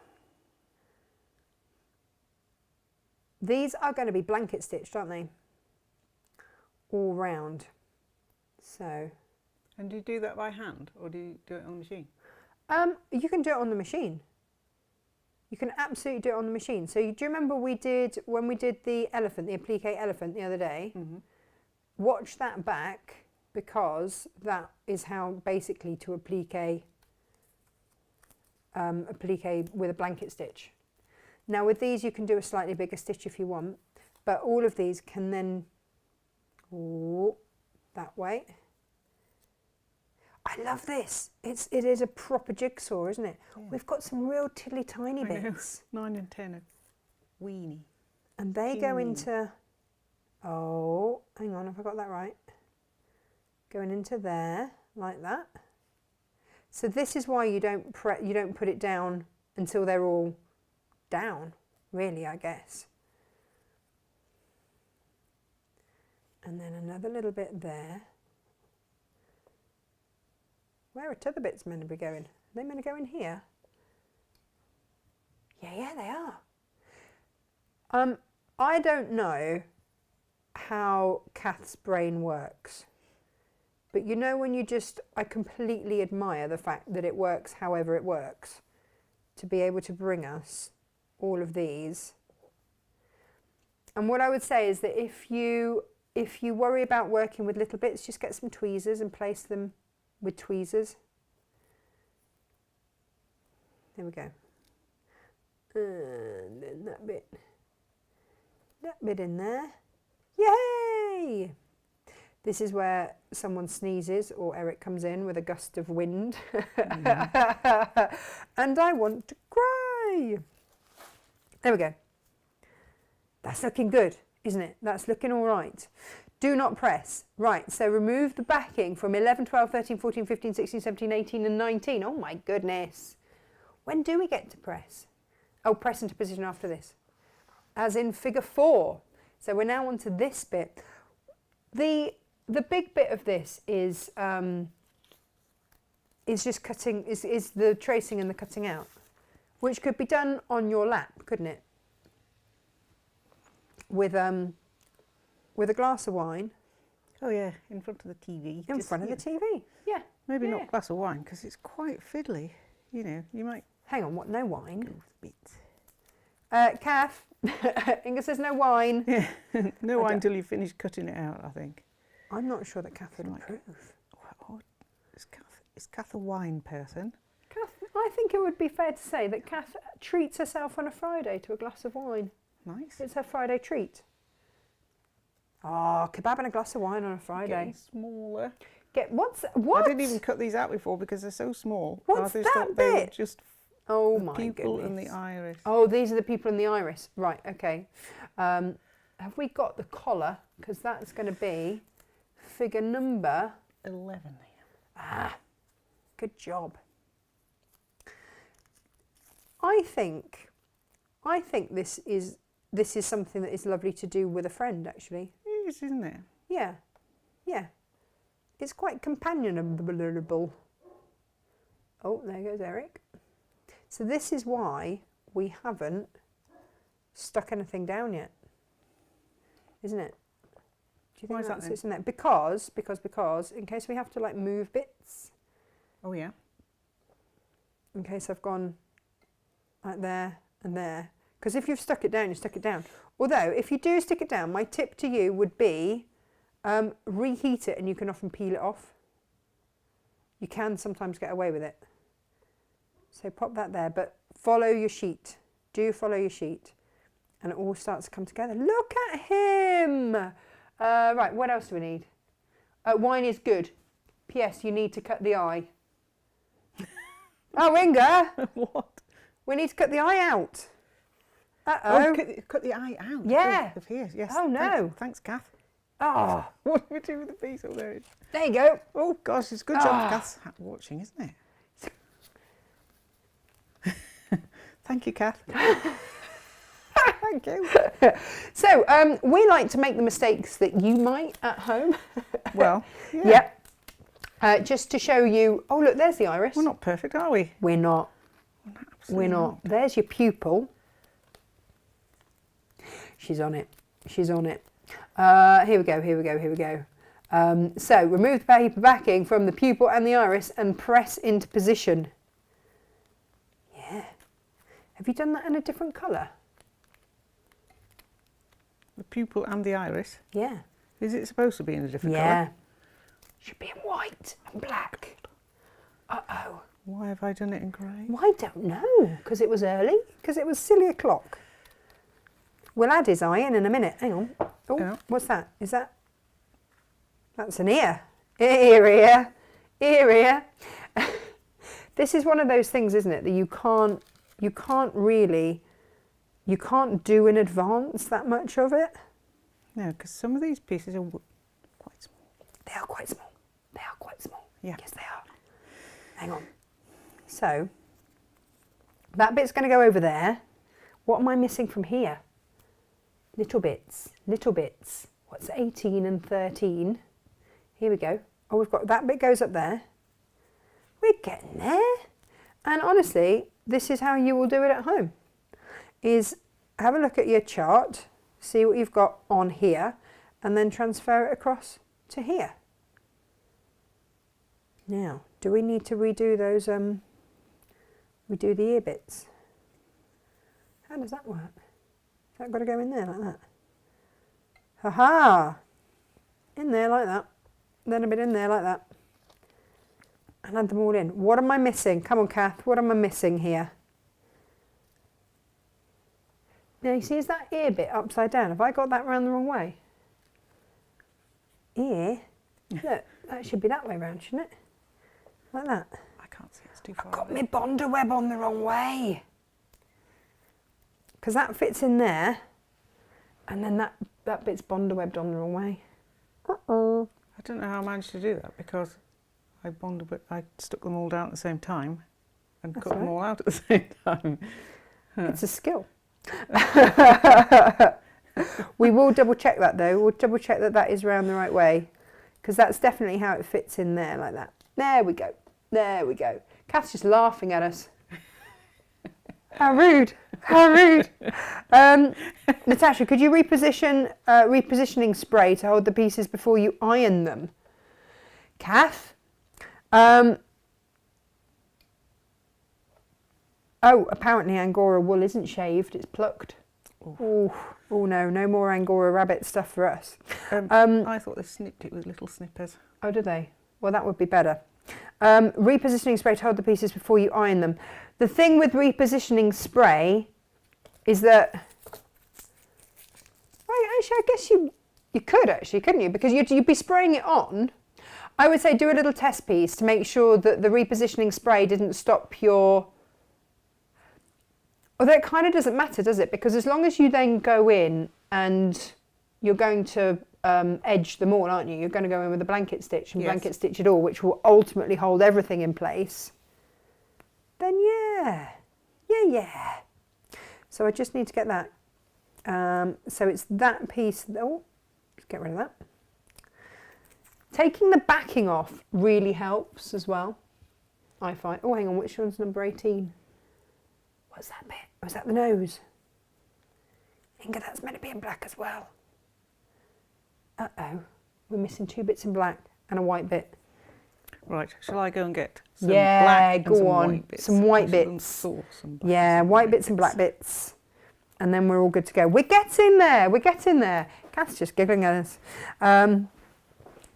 these are going to be blanket stitched, aren't they? All round. So. And do you do that by hand or do you do it on the machine? You can do it on the machine. You can absolutely do it on the machine. So do you remember when we did the elephant, the applique elephant the other day? Mm-hmm. Watch that back, because that is how basically to applique with a blanket stitch. Now with these you can do a slightly bigger stitch if you want, but all of these can then that way. I love this. It is a proper jigsaw, isn't it? Yeah. We've got some real tiddly tiny bits. 9 and 10 are weeny. And they go into, oh, hang on, have I got that right? going into there like that. So this is why you don't put it down until they're all down, really, I guess. And then another little bit there. Where are t'other bits meant to be going? Are they meant to go in here? Yeah, they are. I don't know how Kath's brain works, but you know when I completely admire the fact that it works however it works, to be able to bring us all of these. And what I would say is that if you worry about working with little bits, just get some tweezers and place them with tweezers. There we go. And then that bit in there. Yay! This is where someone sneezes or Eric comes in with a gust of wind. And I want to cry. There we go. That's looking good, isn't it? That's looking all right. Do not press. Right, so remove the backing from 11, 12, 13, 14, 15, 16, 17, 18 and 19. Oh my goodness. When do we get to press? Oh, press into position after this. As in figure 4. So we're now onto this bit. The big bit of this is just cutting, is the tracing and the cutting out, which could be done on your lap, couldn't it? With a glass of wine. Oh yeah, in front of the TV. In front of the TV, yeah. Maybe not a glass of wine because it's quite fiddly. You know, you might. Hang on, what? No wine? Go with the bit. Kath, Inga says no wine. Yeah, no wine until you finish cutting it out, I think. I'm not sure that Kath would approve. Is Kath a wine person? Kath, I think it would be fair to say that Kath treats herself on a Friday to a glass of wine. Nice. It's her Friday treat. Oh, kebab and a glass of wine on a Friday. Getting smaller. What? I didn't even cut these out before because they're so small. What's I just that thought they were bit? just Oh the my pupil goodness. and the iris. Oh, these are the people in the iris. Right, okay. Have we got the collar? Because that's going to be figure number 11. Ah, good job. I think this is something that is lovely to do with a friend, actually. It is, isn't it? Yeah, yeah. It's quite companionable. Oh, there goes Eric. So this is why we haven't stuck anything down yet, isn't it? Do you think that sits in there? Because, in case we have to like move bits. Oh yeah. In case I've gone like there and there. Because if you've stuck it down, you stuck it down. Although, if you do stick it down, my tip to you would be reheat it and you can often peel it off. You can sometimes get away with it. So pop that there, but follow your sheet. Do follow your sheet. And it all starts to come together. Look at him! Right, what else do we need? Wine is good. P.S. You need to cut the eye. Oh, Inga! What? We need to cut the eye out. Uh-oh. Oh, cut the eye out. Yeah. Of here, yes. Oh, no. Thanks, Kath. Oh, What do we do with the piece? Oh, there it is. there you go. Oh, gosh, it's a good job Kath's watching, isn't it? Thank you, Kath. Thank you. So, we like to make the mistakes that you might at home. Well, yeah. Yep. Just to show you. Oh, look, there's the iris. We're not perfect, are we? We're not. Absolutely We're not. There's your pupil. She's on it. She's on it. Here we go. Here we go. Here we go. So, remove the paper backing from the pupil and the iris and press into position. Yeah. Have you done that in a different colour? The pupil and the iris. Yeah. Is it supposed to be in a different Yeah. colour? Should be in white and black. Uh-oh. Why have I done it in grey? Well, I don't know. Because it was early. Because it was silly o'clock. We'll add his eye in a minute. Hang on. Oh, Yeah. What's that? Is that? That's an ear. Ear. This is one of those things, isn't it, that you can't do in advance that much of it. No, because some of these pieces are quite small. They are quite small. Yeah. Yes, they are. Hang on. So, that bit's going to go over there. What am I missing from here? Little bits, little bits. What's 18 and 13? Here we go. Oh, we've got that bit goes up there. We're getting there. And honestly, this is how you will do it at home. Is have a look at your chart, see what you've got on here, and then transfer it across to here. Now, do we need to redo those, redo the ear bits? How does that work? Has that got to go in there like that? Ha-ha! In there like that. Then a bit in there like that. And add them all in. What am I missing? Come on, Kath. What am I missing here? Now, you see, is that ear bit upside down? Have I got that round the wrong way? Ear? Look, that should be that way round, shouldn't it? Like that. I can't see, it's too far. I've got my bonder web on the wrong way. Because that fits in there. And then that bit's bonder webbed on the wrong way. Uh-oh. I don't know how I managed to do that because I stuck them all down at the same time and That's cut them right. all out at the same time. It's a skill. We will double check that though. We'll double check that that is round the right way, because that's definitely how it fits in there like that. There we go. There we go. Kath's just laughing at us. How rude. How rude. Natasha, could you reposition repositioning spray to hold the pieces before you iron them? Kath? Oh, apparently Angora wool isn't shaved, it's plucked. Oh no, no more Angora rabbit stuff for us. I thought they snipped it with little snippers. Oh, did they? Well, that would be better. Repositioning spray to hold the pieces before you iron them. The thing with repositioning spray is that, actually, I guess you could actually, couldn't you? Because you'd be spraying it on. I would say do a little test piece to make sure that the repositioning spray didn't stop your... Although it kind of doesn't matter, does it? Because as long as you then go in and you're going to edge them all, aren't you? You're going to go in with a blanket stitch and blanket stitch it all, which will ultimately hold everything in place. Then yeah. So I just need to get that. So it's that piece. Oh, let's get rid of that. Taking the backing off really helps as well, I find. Oh, hang on, which one's number 18? What's that bit? Was that the nose? Inga, that's meant to be in black as well. Uh-oh, we're missing 2 bits in black and a white bit. Right, shall I go and get some black and go some on. white bits? Some white bits. Yeah, white bits and black bits. And then we're all good to go. We're getting there, we're getting there. Kath's just giggling at us.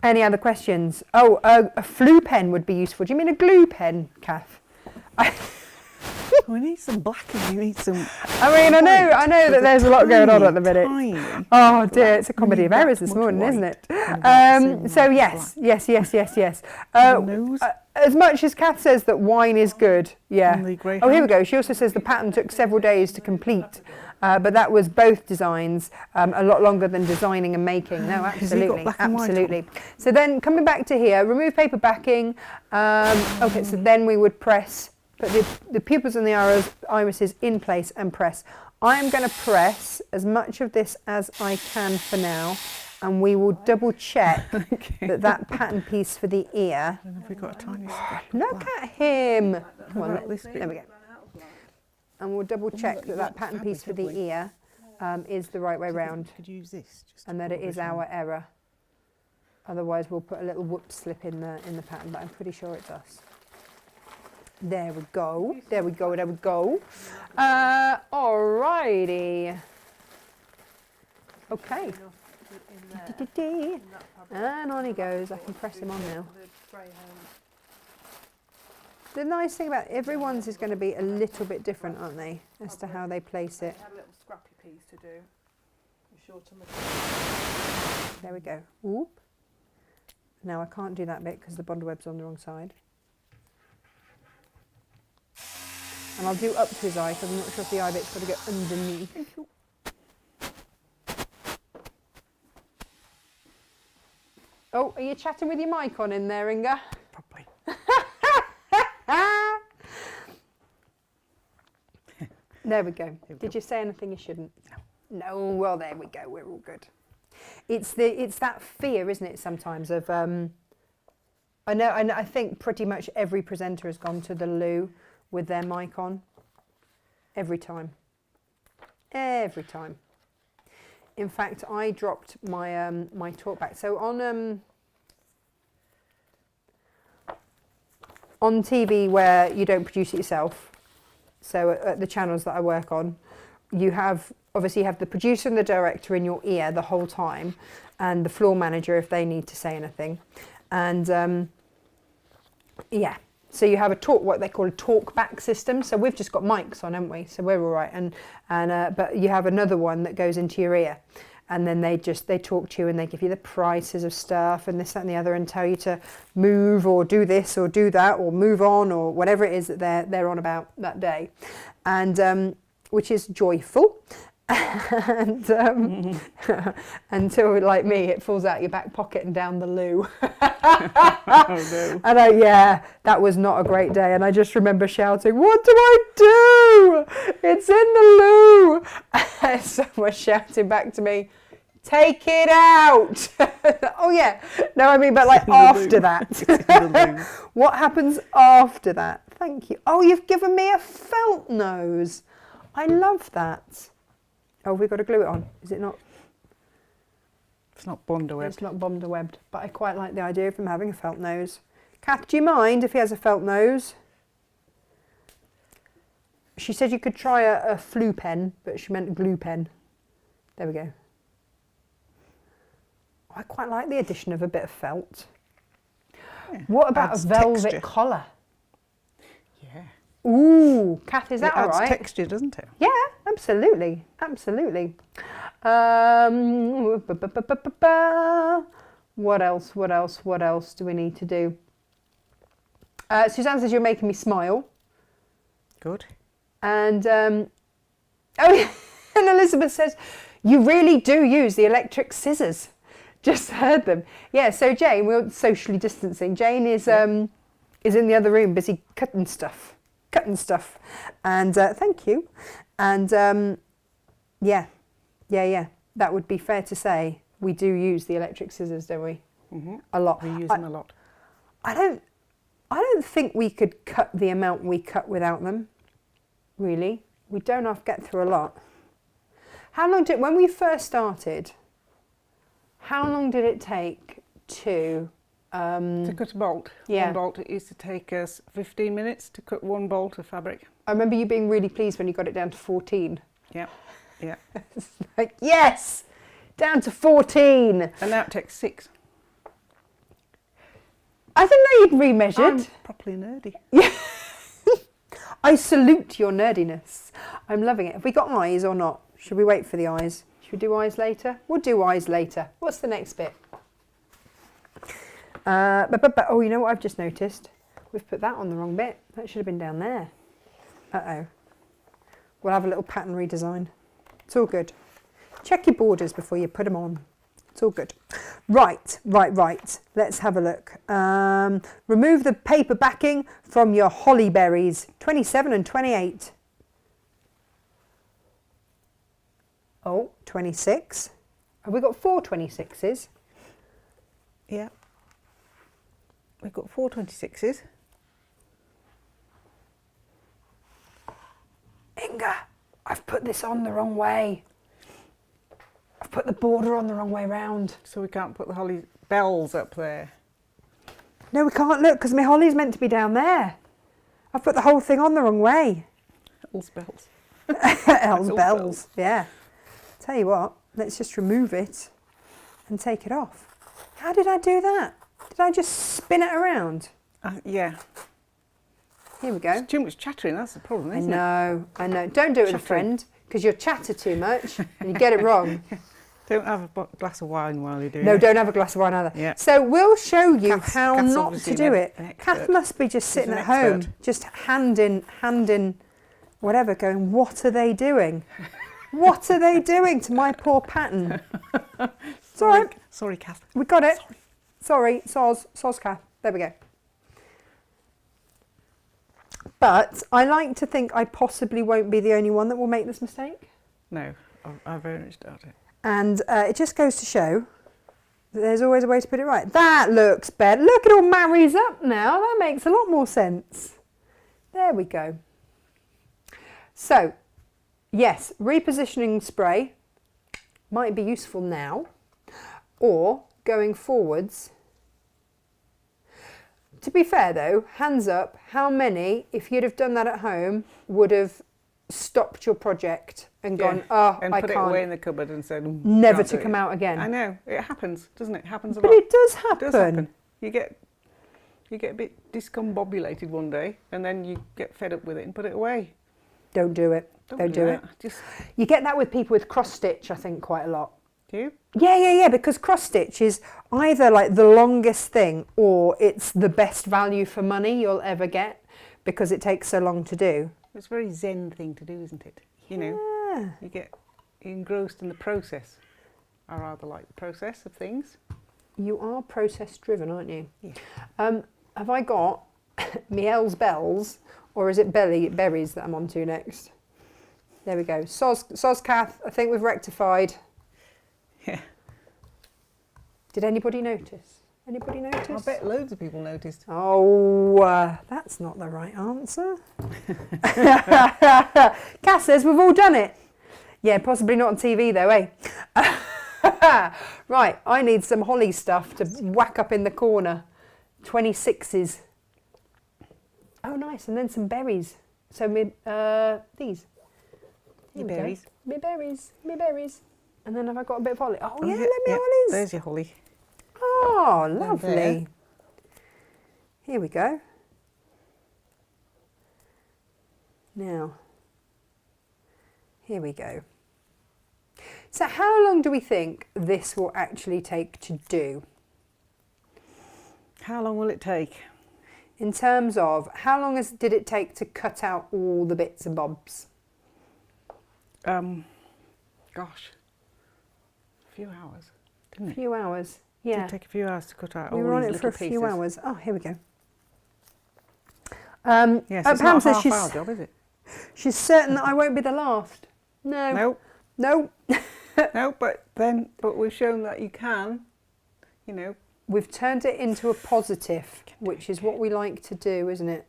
Any other questions? Oh, a flu pen would be useful. Do you mean a glue pen, Kath? We need some black and we need some. I mean, I know that there's a lot going on at the minute. Tiny. Oh dear, it's a comedy of errors this morning, isn't it? So yes. As much as Kath says that wine is good, yeah. Oh, here we go. She also says the pattern took several days to complete, but that was both designs, a lot longer than designing and making. No, absolutely, absolutely. So then coming back to here, remove paper backing. Okay, so then we would press. Put the pupils and the irises in place and press. I am going to press as much of this as I can for now, and we will double check that pattern piece for the ear. Have we got a tiny Look at him. Come on, this there we go. And we'll double check that pattern piece for the ear is the right way round, could use this, and that it is our error. Otherwise, we'll put a little whoop slip in the pattern, but I'm pretty sure it does. There we go. There we go. There we go. Alrighty. Okay. And on he goes. I can press him on now. The nice thing about everyone's is going to be a little bit different, aren't they, as to how they place it. Have a little scrappy piece to do. Shorter material. There we go. Whoop. Now I can't do that bit because the bonder web's on the wrong side. And I'll do up to his eye because I'm not sure if the eye bit's got to go underneath. Thank you. Oh, are you chatting with your mic on in there, Inga? Probably. There we go. Here we Did go. you say anything you shouldn't? No. Well, there we go. We're all good. It's that fear, isn't it? Sometimes of I think pretty much every presenter has gone to the loo with their mic on. Every time. Every time. In fact, I dropped my my talk back. So on TV where you don't produce it yourself, so at the channels that I work on, you have obviously the producer and the director in your ear the whole time, and the floor manager if they need to say anything, and yeah. So you have what they call a talk back system. So we've just got mics on, haven't we? So we're all right. And but you have another one that goes into your ear, and then they talk to you and they give you the prices of stuff and this, that, and the other, and tell you to move or do this or do that or move on or whatever it is that they're on about that day, and which is joyful. And until, like me, it falls out your back pocket and down the loo. Oh no. And yeah, that was not a great day. And I just remember shouting, "What do I do? It's in the loo!" And someone shouting back to me, "Take it out!" Oh yeah, no, I mean, but like after that. What happens after that? Thank you. Oh, you've given me a felt nose. I love that. Oh, we've got to glue it on. Is it not? It's not bonder-webbed. It's not bonder-webbed, but I quite like the idea of him having a felt nose. Kath, do you mind if he has a felt nose? She said you could try a flu pen, but she meant a glue pen. There we go. I quite like the addition of a bit of felt. Yeah. What about Adds a velvet texture. collar? Yeah. Ooh, Kath, is that it all adds right? texture, doesn't it? Yeah, absolutely, absolutely. What else? What else? What else do we need to do? Suzanne says you're making me smile, Good. and oh yeah, and Elizabeth says you really do use the electric scissors. Just heard them. Yeah. So Jane, we're socially distancing. Jane is in the other room, busy cutting stuff, and thank you. And yeah, that would be fair to say. We do use the electric scissors, don't we? Mm-hmm. A lot. We use them a lot. I don't think we could cut the amount we cut without them. Really, we don't have to get through a lot. How long when we first started? How long did it take to cut a bolt. yeah. One bolt, it used to take us 15 minutes to cut one bolt of fabric. I remember you being really pleased when you got it down to 14. Yeah. Yeah. It's like, yes, down to 14. And now it takes 6. I didn't know you'd remeasured. I'm properly nerdy. Yeah. I salute your nerdiness. I'm loving it. Have we got eyes or not? Should we wait for the eyes? Should we do eyes later? We'll do eyes later. What's the next bit? Oh, you know what I've just noticed? We've put that on the wrong bit. That should have been down there. Uh-oh. We'll have a little pattern redesign. It's all good. Check your borders before you put them on. It's all good. Right. Let's have a look. Remove the paper backing from your holly berries. 27 and 28. Oh, 26. Have we got 4 26s? Yeah. We've got 4 26s. Inga, I've put this on the wrong way. I've put the border on the wrong way round. So we can't put the holly bells up there. No, we can't look because my holly's meant to be down there. I've put the whole thing on the wrong way. Elle's bells. Elle's all bells. bells. Yeah. Tell you what, let's just remove it and take it off. How did I do that? Did I just spin it around? Yeah. Here we go. It's too much chattering, that's the problem, isn't it? I know. Don't do it with a Chattering. friend because you'll chatter too much and you get it wrong. Don't have a glass of wine while you're doing No, it. don't have a glass of wine either. Yeah. So we'll show you Kath's how not obviously to do it. an Kath expert. must be just sitting an at home, expert. just hand in, whatever, going, what are they doing? What are they doing to my poor pattern? It's all right. Sorry, Kath. We got it. Sorry, soz Kath. There we go. But I like to think I possibly won't be the only one that will make this mistake. No, I very much doubt it. And it just goes to show that there's always a way to put it right. That looks better. Look, it all marries up now. That makes a lot more sense. There we go. So, yes, repositioning spray might be useful now, or going forwards. To be fair though, hands up, how many, if you'd have done that at home, would have stopped your project and gone, oh, and I put can't. it away in the cupboard and said, Never "Can't to do come it." out again. I know, it happens, doesn't it? It happens a But lot. it does It happen. does happen. You get a bit discombobulated one day, and then you get fed up with it and put it away. Don't do it. Don't do it. that. Just You get that with people with cross stitch, I think, quite a lot. do you? Yeah, because cross stitch is either like the longest thing or it's the best value for money you'll ever get because it takes so long to do. It's a very zen thing to do, isn't it? You know, Yeah. you get engrossed in the process. I rather like the process of things. You are process driven, aren't you? Yeah. Have I got Miel's Bells or is it Berries that I'm on to next? There we go. Soscath, I think we've rectified. Yeah. Did anybody notice? Anybody notice? I bet loads of people noticed. Oh, that's not the right answer. Cass says we've all done it. Yeah, possibly not on TV though, eh? Right, I need some holly stuff to whack up in the corner. 26s. Oh, nice. And then some berries. So these. Here we go. Berries. Me berries. Me berries. And then have I got a bit of holly? Oh, yeah, let me yeah, hollies. there's your holly. Oh, there. lovely. Here we go. Now, here we go. So how long do we think this will actually take to do? How long will it take? In terms of, how long did it take to cut out all the bits and bobs? Gosh, a few hours, didn't A it? few hours. It Yeah. did take a few hours to cut out We all were on these it for a little few pieces. hours. Oh, here we go. Yes, Pam it's not a says half-hour job, is it? she's certain that I won't be the last. No. No, No. no, but we've shown that you can, you know. We've turned it into a positive, which is what we like to do, isn't it?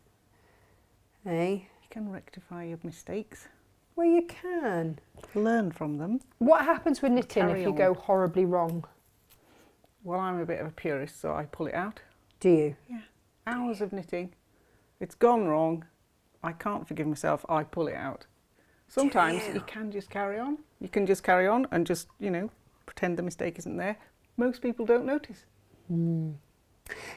Eh? You can rectify your mistakes, Well, you can. learn from them. What happens with knitting Carry if you on. go horribly wrong? Well, I'm a bit of a purist, so I pull it out. Do you? Yeah. Hours of knitting. It's gone wrong. I can't forgive myself. I pull it out. Sometimes you? you can just carry on. You can just carry on and just, you know, pretend the mistake isn't there. Most people don't notice. Who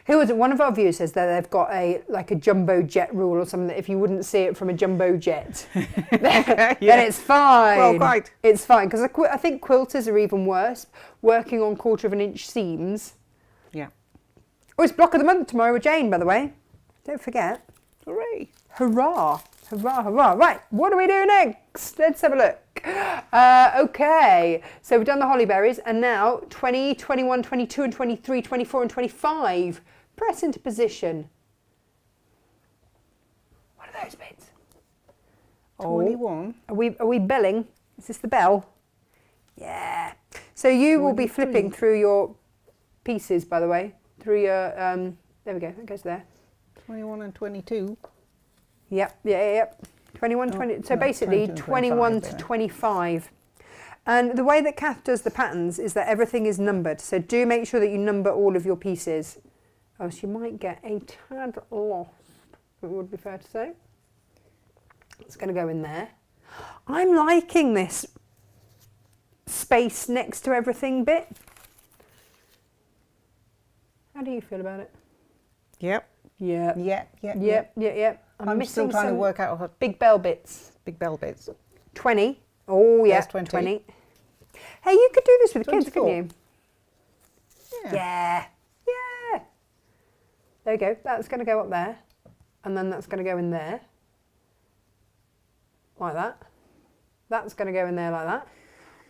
was it? One of our viewers says that they've got a jumbo jet rule or something that if you wouldn't see it from a jumbo jet, then it's fine. Well, quite. It's fine because I think quilters are even worse. Working on 1/4 inch seams. Yeah. Oh, it's block of the month tomorrow with Jane, by the way. Don't forget. Hooray. Hurrah! Hurrah, hurrah. Right, what do we do next? Let's have a look. Okay, so we've done the holly berries and now 20, 21, 22 and 23, 24 and 25. Press into position. What are those bits? 21. Are we belling? Is this the bell? Yeah. So you will be flipping through your pieces, by the way. Through your, there we go, that goes there. 21 and 22. Yep. 21, 20. So no, basically 22 and 21 25, to yeah. 25. And the way that Kath does the patterns is that everything is numbered. So do make sure that you number all of your pieces. Else you might get a tad lost, it would be fair to say. It's going to go in there. I'm liking this space next to everything bit. How do you feel about it? Yep. Yeah. Yep. I'm missing still trying to some work out her big bell bits. big bell bits. 20. Oh, yeah. There's 20. Hey, you could do this with the kids, 24. couldn't you? Yeah. There you go. That's going to go up there. And then that's going to go in there. Like that. That's going to go in there like that.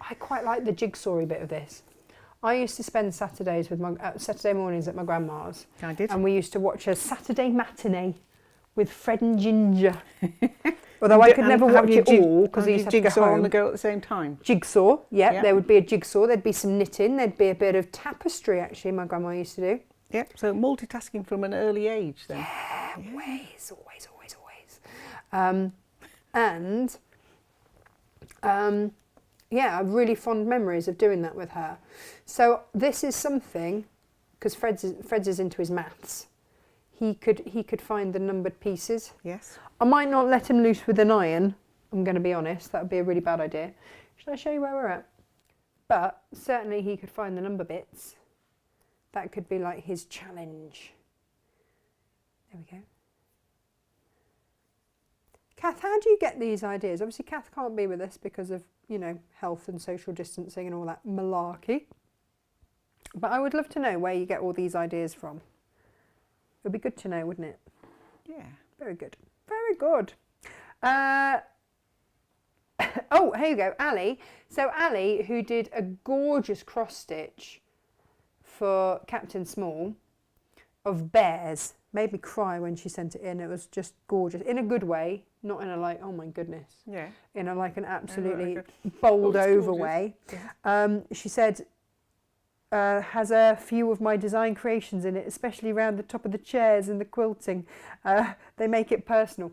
I quite like the jigsaw-y bit of this. I used to spend Saturdays with my Saturday mornings at my grandma's. I did. And we used to watch a Saturday matinee with Fred and Ginger. Although I could never watch it all because I used to have to go jigsaw on home. the go at the same time. Jigsaw, yeah, Yeah. there would be a jigsaw, there'd be some knitting, there'd be a bit of tapestry actually, my grandma used to do. Yep. So multitasking from an early age then. Yeah, always. Yeah, I have really fond memories of doing that with her. So this is something, because Fred's is into his maths. He could find the numbered pieces. Yes. I might not let him loose with an iron. I'm going to be honest. That would be a really bad idea. Should I show you where we're at? But certainly he could find the number bits. That could be like his challenge. There we go. Kath, how do you get these ideas? Obviously, Kath can't be with us because of, you know, health and social distancing and all that malarkey. But I would love to know where you get all these ideas from. It would be good to know, wouldn't it? Yeah. Very good. Very good. Oh, here you go, Ali. So Ali, who did a gorgeous cross stitch for Captain Small of bears, made me cry when she sent it in. It was just gorgeous, in a good way, not in a like, oh my goodness. Yeah. In a like an absolutely Like bowled it's over gorgeous. way. Yeah. She said, has a few of my design creations in it, especially around the top of the chairs and the quilting. They make it personal.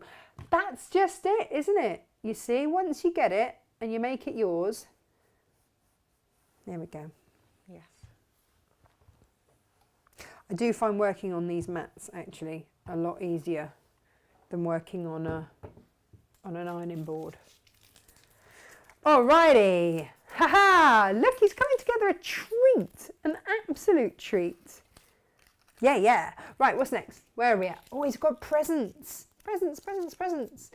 That's just it, isn't it? You see, once you get it and you make it yours. There we go. Yes. I do find working on these mats actually a lot easier than working on an ironing board. Alrighty. Haha! Look, he's coming together a treat. An absolute treat. Yeah. Right, what's next? Where are we at? Oh, he's got presents. Presents.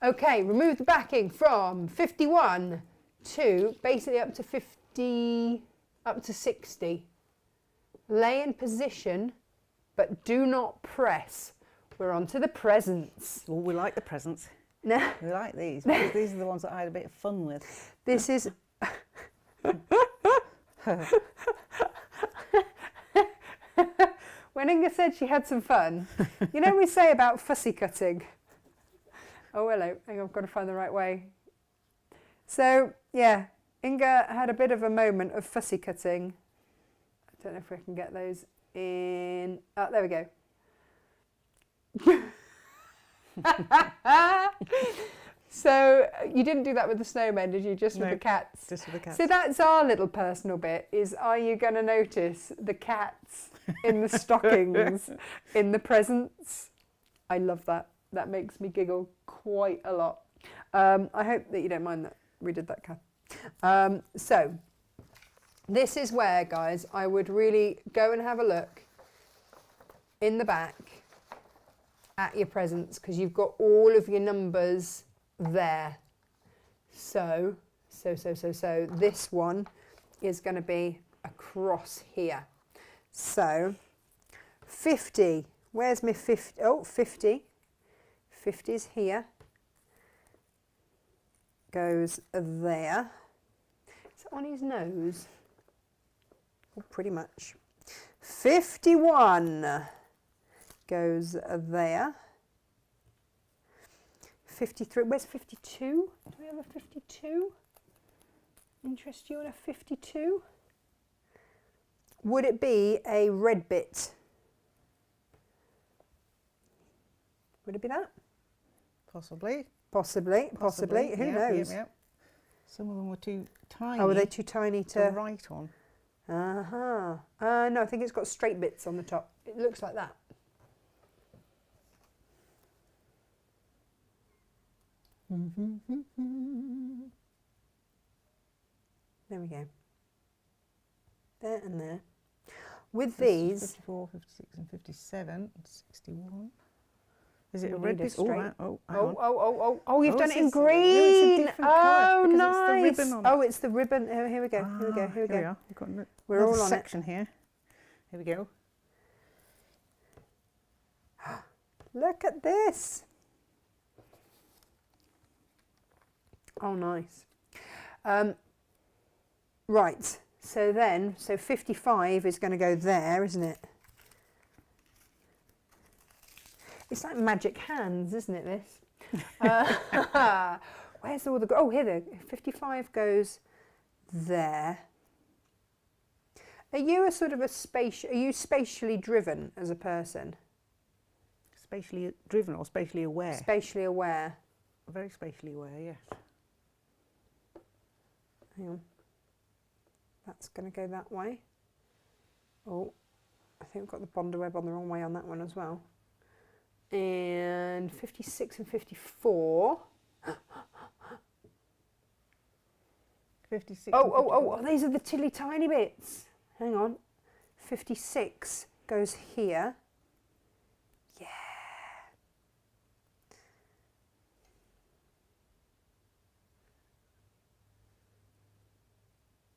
Okay, remove the backing from 51 to basically up to 50, up to 60. Lay in position, but do not press. We're on to the presents. Well, we like the presents. No. We like these because these are the ones that I had a bit of fun with. This is... When Inga said she had some fun, you know we say about fussy cutting. Oh, hello. Hang on, I've got to find the right way. So, yeah, Inga had a bit of a moment of fussy cutting. I don't know if I can get those in... Oh, there we go. So you didn't do that with the snowmen, did you? Just with No, the cats? Just for the cats. So that's our little personal bit, is are you going to notice the cats in the stockings, in the presents? I love that. That makes me giggle quite a lot. I hope that you don't mind that we did that, Kath. So this is where, guys, I would really go and have a look in the back at your presents, because you've got all of your numbers there. So this one is going to be across here. So 50, where's my 50? Oh, 50. 50's here. Goes there. Is it on his nose? Oh, pretty much. 51 goes there. 53, where's 52? Do we have a 52? Interest you in a 52? Would it be a red bit? Would it be that? Possibly. Possibly. Who Yep, knows? Yep. Some of them were too tiny. Oh, are they too tiny to to... write on? No, I think it's got straight bits on the top. It looks like that. There we go. There and there. With these... 54, 56 and 57 and 61. Is it We a red need a bit? straight- Hang on. Oh, you've Oh, done it in it's a green. different colour Oh, because nice. it's the ribbon on it. Oh, it's the ribbon. Oh, here we go. Here we go. Here we go. are. We've got We're another all on it. section here. Here we go. Look at this. Oh, nice. Right. So 55 is going to go there, isn't it? It's like magic hands, isn't it, this? Where's all the... Oh, here, the 55 goes there. Are you a sort of a are you spatially driven as a person? Spatially driven or spatially aware? Spatially aware. Very spatially aware, yes. Hang on. That's going to go that way. Oh, I think we've got the Bonder web on the wrong way on that one as well. And 56 and 54. 56. Oh, these are the tilly tiny bits. Hang on. 56 goes here. Yeah.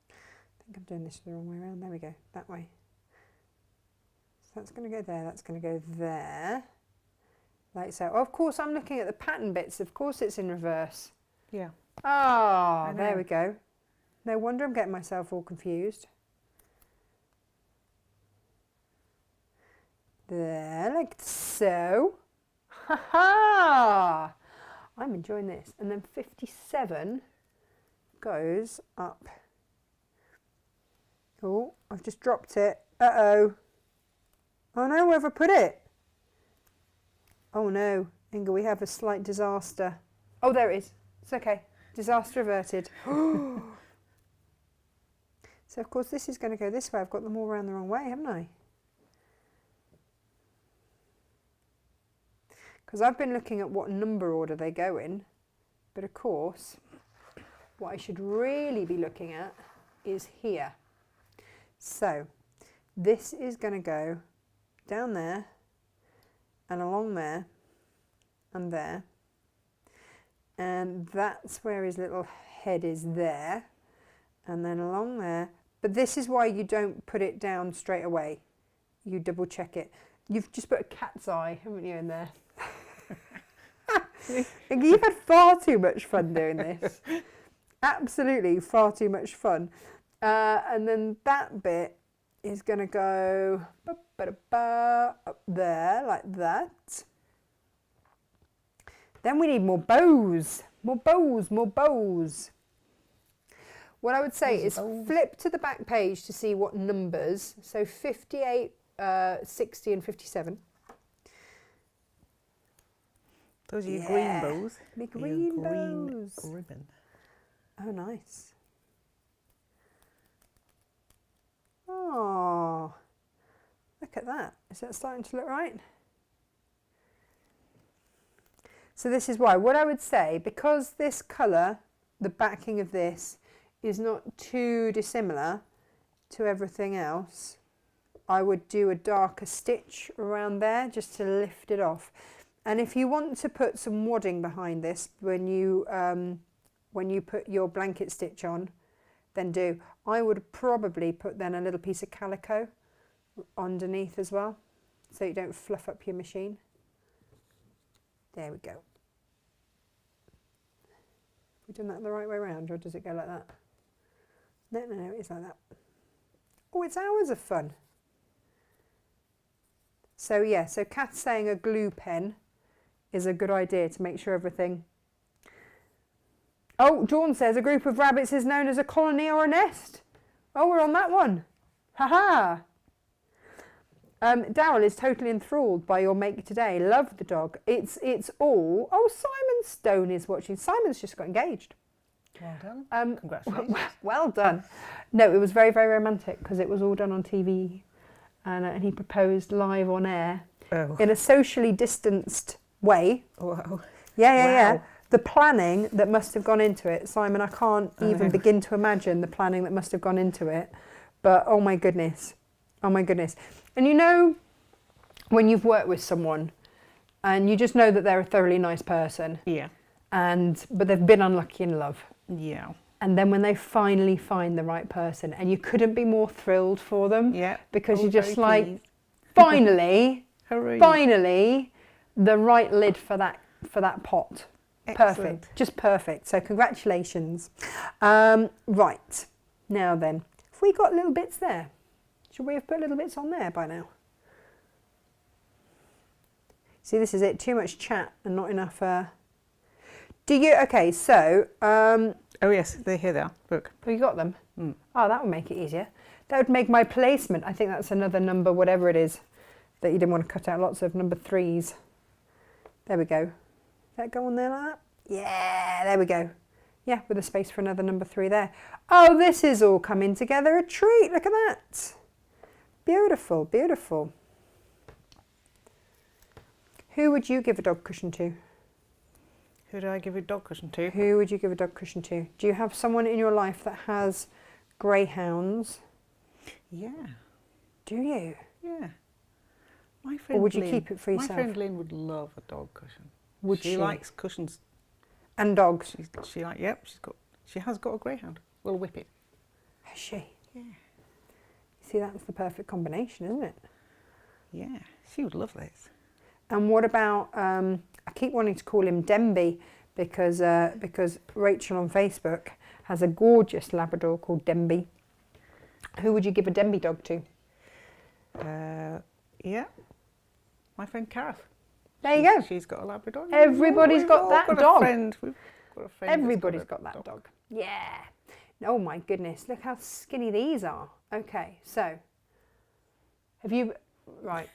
I think I'm doing this the wrong way around. There we go. That way. So that's going to go there. That's going to go there. Like so. Oh, of course, I'm looking at the pattern bits. Of course, it's in reverse. Yeah. Ah, there we go. No wonder I'm getting myself all confused. There, like so. Ha ha! I'm enjoying this. And then 57 goes up. Oh, I've just dropped it. Uh-oh. Oh no, where have I put it? Oh no, Inga, we have a slight disaster. Oh, there it is. It's okay. Disaster averted. So, of course, this is going to go this way. I've got them all around the wrong way, haven't I? Because I've been looking at what number order they go in. But, of course, what I should really be looking at is here. So, this is going to go down there and along there and there. And that's where his little head is there. And then along there. But this is why you don't put it down straight away. You double check it. You've just put a cat's eye, haven't you, in there? You've had far too much fun doing this. Absolutely far too much fun. And then that bit is going to go up there like that. Then we need more bows. More bows, more bows. What I would say is flip to the back page to see what numbers. So 58, 60 and 57. Those are your green bows. The green green bows. ribbon. Oh, nice. Oh, look at that. Is that starting to look right? So this is why. What I would say, because this colour, the backing of this, is not too dissimilar to everything else, I would do a darker stitch around there just to lift it off. And if you want to put some wadding behind this when you put your blanket stitch on, then do. I would probably put then a little piece of calico underneath as well, so you don't fluff up your machine. There we go. Have we done that the right way around, or does it go like that? No, it is like that. Oh, it's hours of fun. So yeah, so Kath's saying a glue pen is a good idea to make sure everything... Oh, Dawn says a group of rabbits is known as a colony or a nest. Oh, we're on that one. Ha-ha. Darryl is totally enthralled by your make today. Love the dog. It's all... Oh, Simon Stone is watching. Simon's just got engaged. Well done. Congratulations. Well done. No, it was very, very romantic because it was all done on TV, and he proposed live on air in a socially distanced way. Wow. Yeah. The planning that must have gone into it, Simon, I can't even begin to imagine the planning that must have gone into it. But oh my goodness. And you know, when you've worked with someone and you just know that they're a thoroughly nice person. Yeah. But they've been unlucky in love. Yeah. And then when they finally find the right person, and you couldn't be more thrilled for them. Yeah. Because you're just like, pleased. finally, Hooray. finally, the right lid for that pot. Excellent. Perfect, just perfect. So congratulations. Right, now then, have we got little bits there? Should we have put little bits on there by now? See, this is it. Too much chat and not enough. Do you? Okay, so. Oh yes, here they are. Look. Oh, you got them? Mm. Oh, that would make it easier. That would make my placement. I think that's another number, whatever it is, that you didn't want to cut out. Lots of number 3s. There we go. Does that go on there like that? Yeah, there we go. Yeah, with a space for another number 3 there. Oh, this is all coming together. A treat. Look at that. Beautiful, beautiful. Who would you give a dog cushion to? Who do I give a dog cushion to? Who would you give a dog cushion to? Do you have someone in your life that has greyhounds? Yeah. Do you? Yeah. My friend Or would you Lynn, keep it for yourself? My friend Lynn would love a dog cushion. Would she? She likes cushions. And dogs? She has got a greyhound. We'll whip it. Has she? Yeah. See, that's the perfect combination, isn't it? Yeah, she would love this. And what about, I keep wanting to call him Denby because Rachel on Facebook has a gorgeous Labrador called Denby. Who would you give a Denby dog to? Yeah, my friend Gareth. There you go. She's got a Labrador. Everybody's got that dog. We've got a friend. Everybody's got that dog. Yeah. Oh my goodness, look how skinny these are. Okay, so have you, right.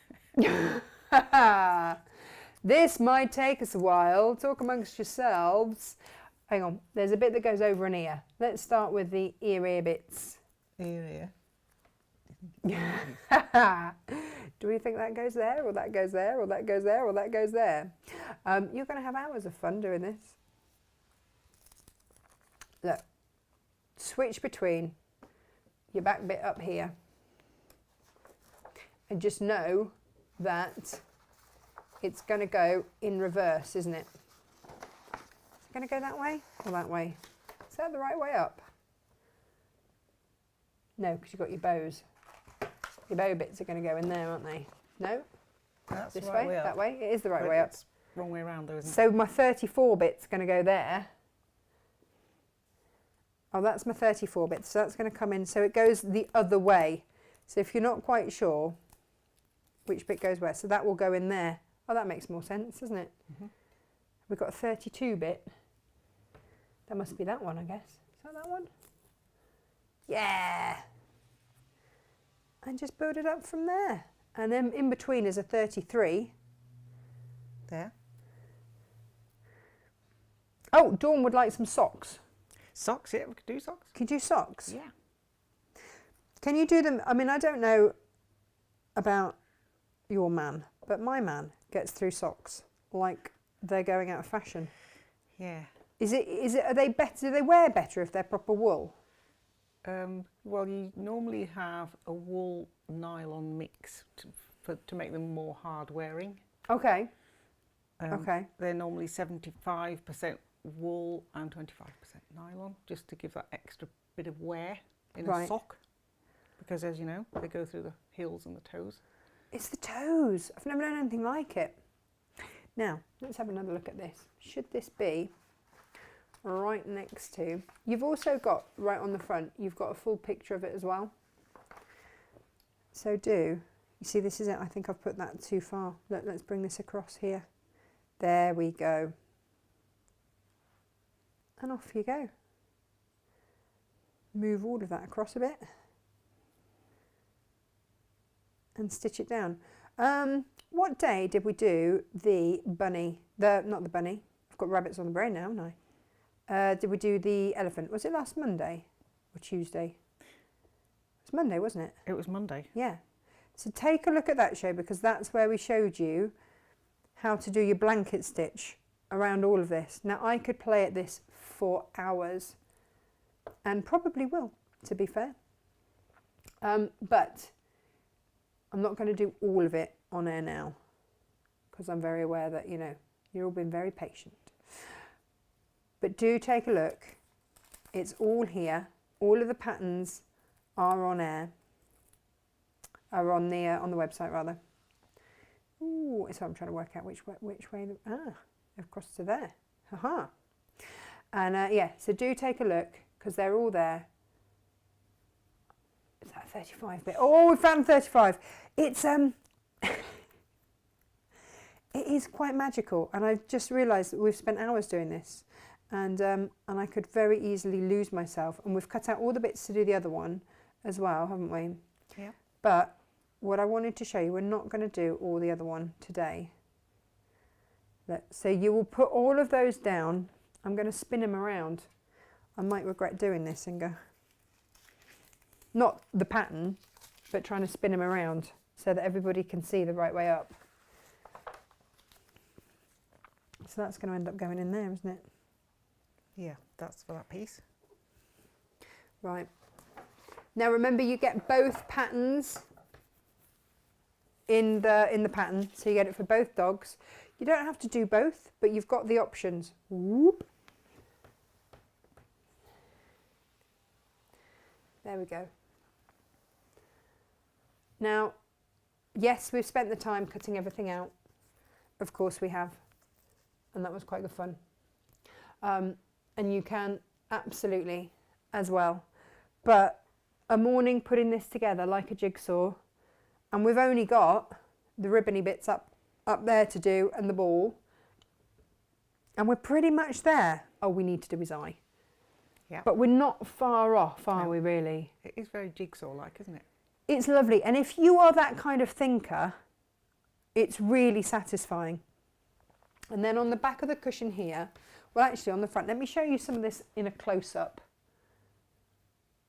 This might take us a while. Talk amongst yourselves. Hang on, there's a bit that goes over an ear. Let's start with the ear bits. Ear. Do we think that goes there, or that goes there, or that goes there, or that goes there? You're going to have hours of fun doing this. Look, switch between your back bit up here, and just know that it's going to go in reverse, isn't it? Is it going to go that way or that way? Is that the right way up? No, because you've got your bows. Your bow bits are going to go in there, aren't they? No? That's This the right way? up. That way? It is the right way up. It's wrong way around though, isn't it? So my 34 bit's going to go there. Oh, that's my 34 bit. So that's going to come in. So it goes the other way. So if you're not quite sure which bit goes where, so that will go in there. Oh, that makes more sense, doesn't it? Mm-hmm. We've got a 32 bit. That must be that one, I guess. Is that one? Yeah. And just build it up from there. And then in between is a 33. There. Oh, Dawn would like some socks. Socks, yeah, we could do socks. Can you do socks? Yeah. Can you do them? I mean, I don't know about your man, but my man gets through socks like they're going out of fashion. Yeah. Are they better? Do they wear better if they're proper wool? Well, you normally have a wool nylon mix to make them more hard wearing. Okay. Okay. They're normally 75% wool and 25% nylon, just to give that extra bit of wear in a sock. Because as you know, they go through the heels and the toes. It's the toes. I've never known anything like it. Now, let's have another look at this. Should this be right next to... You've also got, right on the front, you've got a full picture of it as well. So you see this is it, I think I've put that too far. Let's bring this across here. There we go. And off you go. Move all of that across a bit. And stitch it down. What day did we do the bunny? Not the bunny. I've got rabbits on the brain now, haven't I? Did we do the elephant? Was it last Monday or Tuesday? It was Monday, wasn't it? It was Monday. Yeah. So take a look at that show, because that's where we showed you how to do your blanket stitch around all of this. Now I could play at this for hours, and probably will, to be fair. But I'm not going to do all of it on air now, because I'm very aware that, you know, you've all been very patient. But do take a look. It's all here. All of the patterns are on air, are on the website rather. Ooh, so I'm trying to work out which way. They've crossed to there. Haha. And yeah, so do take a look, because they're all there. Is that 35 bit? Oh, we found 35. It's It is quite magical, and I've just realised that we've spent hours doing this, and I could very easily lose myself. And we've cut out all the bits to do the other one as well, haven't we? Yeah. But what I wanted to show you, we're not going to do all the other one today. So you will put all of those down. I'm going to spin them around. I might regret doing this, Inga. Not the pattern, but trying to spin them around so that everybody can see the right way up. So that's going to end up going in there, isn't it? Yeah, that's for that piece. Right. Now remember, you get both patterns in the pattern, so you get it for both dogs. You don't have to do both, but you've got the options. Whoop. There we go. Now, yes, we've spent the time cutting everything out. Of course we have. And that was quite good fun. And you can absolutely as well. But a morning putting this together like a jigsaw, and we've only got the ribbony bits up there to do and the ball. And we're pretty much there. Oh, we need to do his eye. Yeah. But we're not far off, are No. we really? It is very jigsaw-like, isn't it? It's lovely. And if you are that kind of thinker, it's really satisfying. And then on the back of the cushion here, well, actually on the front, let me show you some of this in a close-up.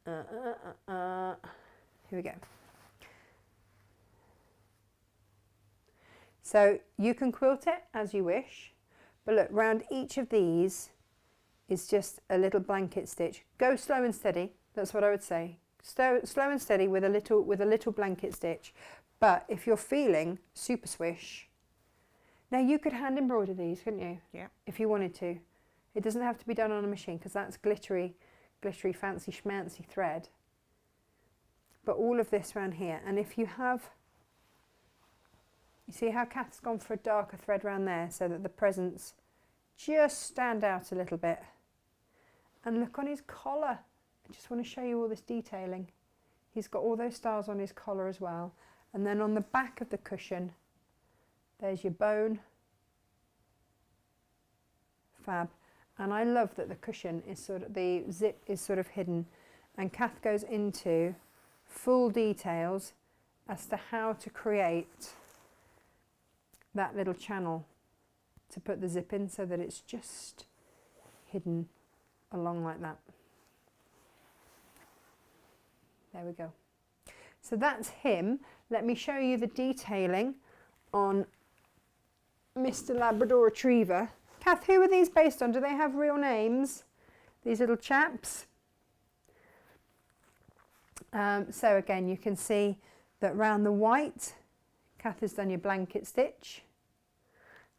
Here we go. So you can quilt it as you wish, but look, round each of these is just a little blanket stitch. Go slow and steady, that's what I would say. Slow and steady with a little blanket stitch. But if you're feeling super swish, now you could hand embroider these, couldn't you? Yeah. If you wanted to. It doesn't have to be done on a machine because that's glittery, fancy schmancy thread. But all of this around here, and if you have, you see how Kath's gone for a darker thread around there so that the presents just stand out a little bit. And look on his collar. I just want to show you all this detailing. He's got all those stars on his collar as well. And then on the back of the cushion, there's your bone. Fab. And I love that the cushion is sort of, the zip is sort of hidden. And Kath goes into full details as to how to create that little channel to put the zip in so that it's just hidden along like that. There we go. So that's him. Let me show you the detailing on Mr. Labrador Retriever. Kath, who are these based on? Do they have real names? These little chaps? So again, you can see that round the white, Kath has done your blanket stitch.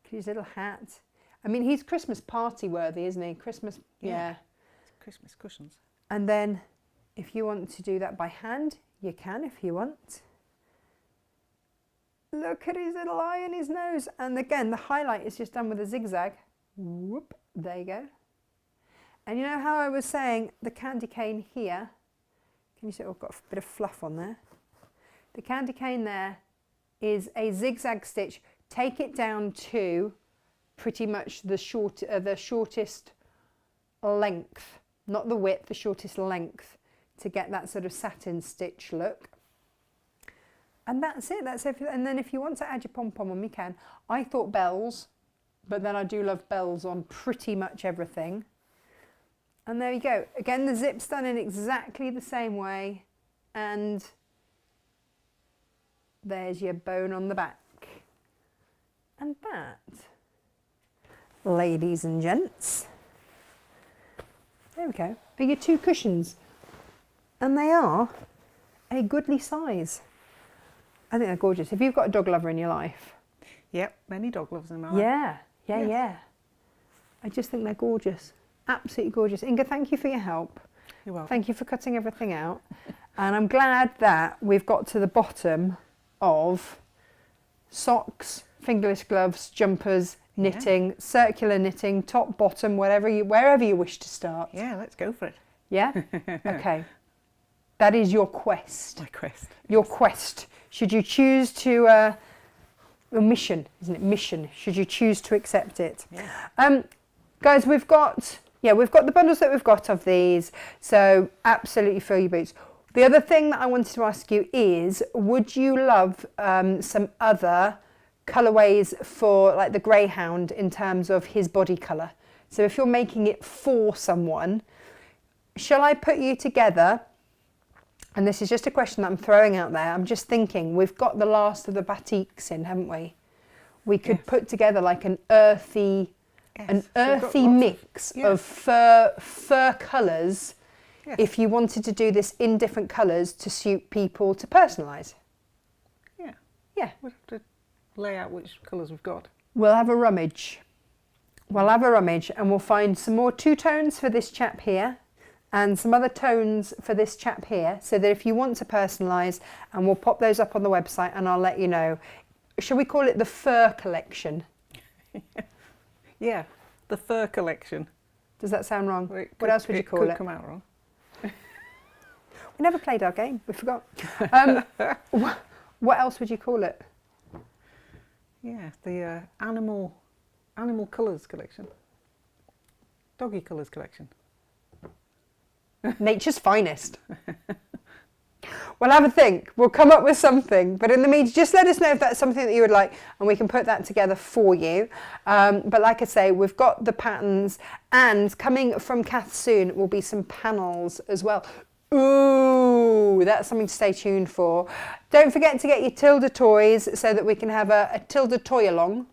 His little hat. I mean, he's Christmas party worthy, isn't he? Christmas, yeah. It's Christmas cushions. And then if you want to do that by hand, you can if you want. Look at his little eye and his nose. And again, the highlight is just done with a zigzag. Whoop, there you go. And you know how I was saying the candy cane here, can you see I've got a bit of fluff on there? The candy cane there is a zigzag stitch. Take it down to pretty much the shortest length, not the width, the shortest length, to get that sort of satin stitch look. And that's it, that's everything. And then if you want to add your pom-pom on, you can. I thought bells, but then I do love bells on pretty much everything. And there you go. Again, the zip's done in exactly the same way. And there's your bone on the back. And that, ladies and gents, there we go, are your two cushions. And they are a goodly size. I think they're gorgeous. If you've got a dog lover in your life. Yep, many dog lovers in my life. Yeah, Yes. yeah. I just think they're gorgeous. Absolutely gorgeous. Inga, thank you for your help. You're welcome. Thank you for cutting everything out. And I'm glad that we've got to the bottom of socks, fingerless gloves, jumpers, knitting, circular knitting, top, bottom, wherever you wish to start. Yeah, let's go for it. Yeah? Okay. That is your quest. My quest. Your quest. Should you choose to mission, isn't it? Mission, should you choose to accept it. Yeah. Guys, we've got the bundles that we've got of these, so absolutely fill your boots. The other thing that I wanted to ask you is, would you love some other colourways for like the greyhound in terms of his body colour? So if you're making it for someone, shall I put you together? And this is just a question that I'm throwing out there. I'm just thinking, we've got the last of the batiks in, haven't we? We could put together like an earthy, mix of fur colours. Yes. If you wanted to do this in different colours to suit people to personalise. Yeah. Yeah. We'll have to lay out which colours we've got. We'll have a rummage. We'll have a rummage and we'll find some more two-tones for this chap here and some other tones for this chap here, so that if you want to personalise, and we'll pop those up on the website and I'll let you know. Shall we call it the fur collection? Yeah, the fur collection. Does that sound wrong? Well, What else would you call it? it? Could come out wrong. We never played our game, we forgot. What else would you call it? Yeah, the animal colours collection. Doggy colours collection. Nature's finest. We'll have a think. We'll come up with something. But in the meantime, just let us know if that's something that you would like, and we can put that together for you. But like I say, we've got the patterns, and coming from Kath soon will be some panels as well. Ooh, that's something to stay tuned for. Don't forget to get your Tilde toys so that we can have a Tilde toy along.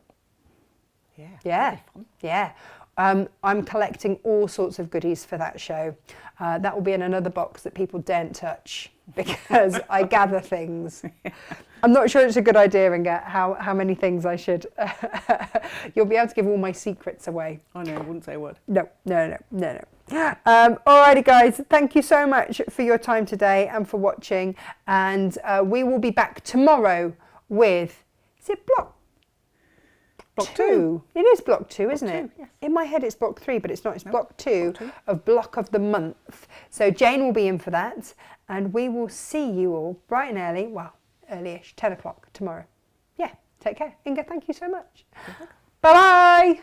Yeah. Yeah. That'd be fun. Yeah. I'm collecting all sorts of goodies for that show. That will be in another box that people daren't touch because I gather things. I'm not sure it's a good idea, Inga, how many things I should. You'll be able to give all my secrets away. I know, I wouldn't say a word. No. Alrighty, guys, thank you so much for your time today and for watching. And we will be back tomorrow with, is it block two? It is block two, isn't it? Yes. In my head it's block 3, but it's not. It's block two of block of the month. So Jane will be in for that, and we will see you all bright and early, well, early-ish, 10 o'clock tomorrow. Yeah, take care. Inga, thank you so much. Bye-bye.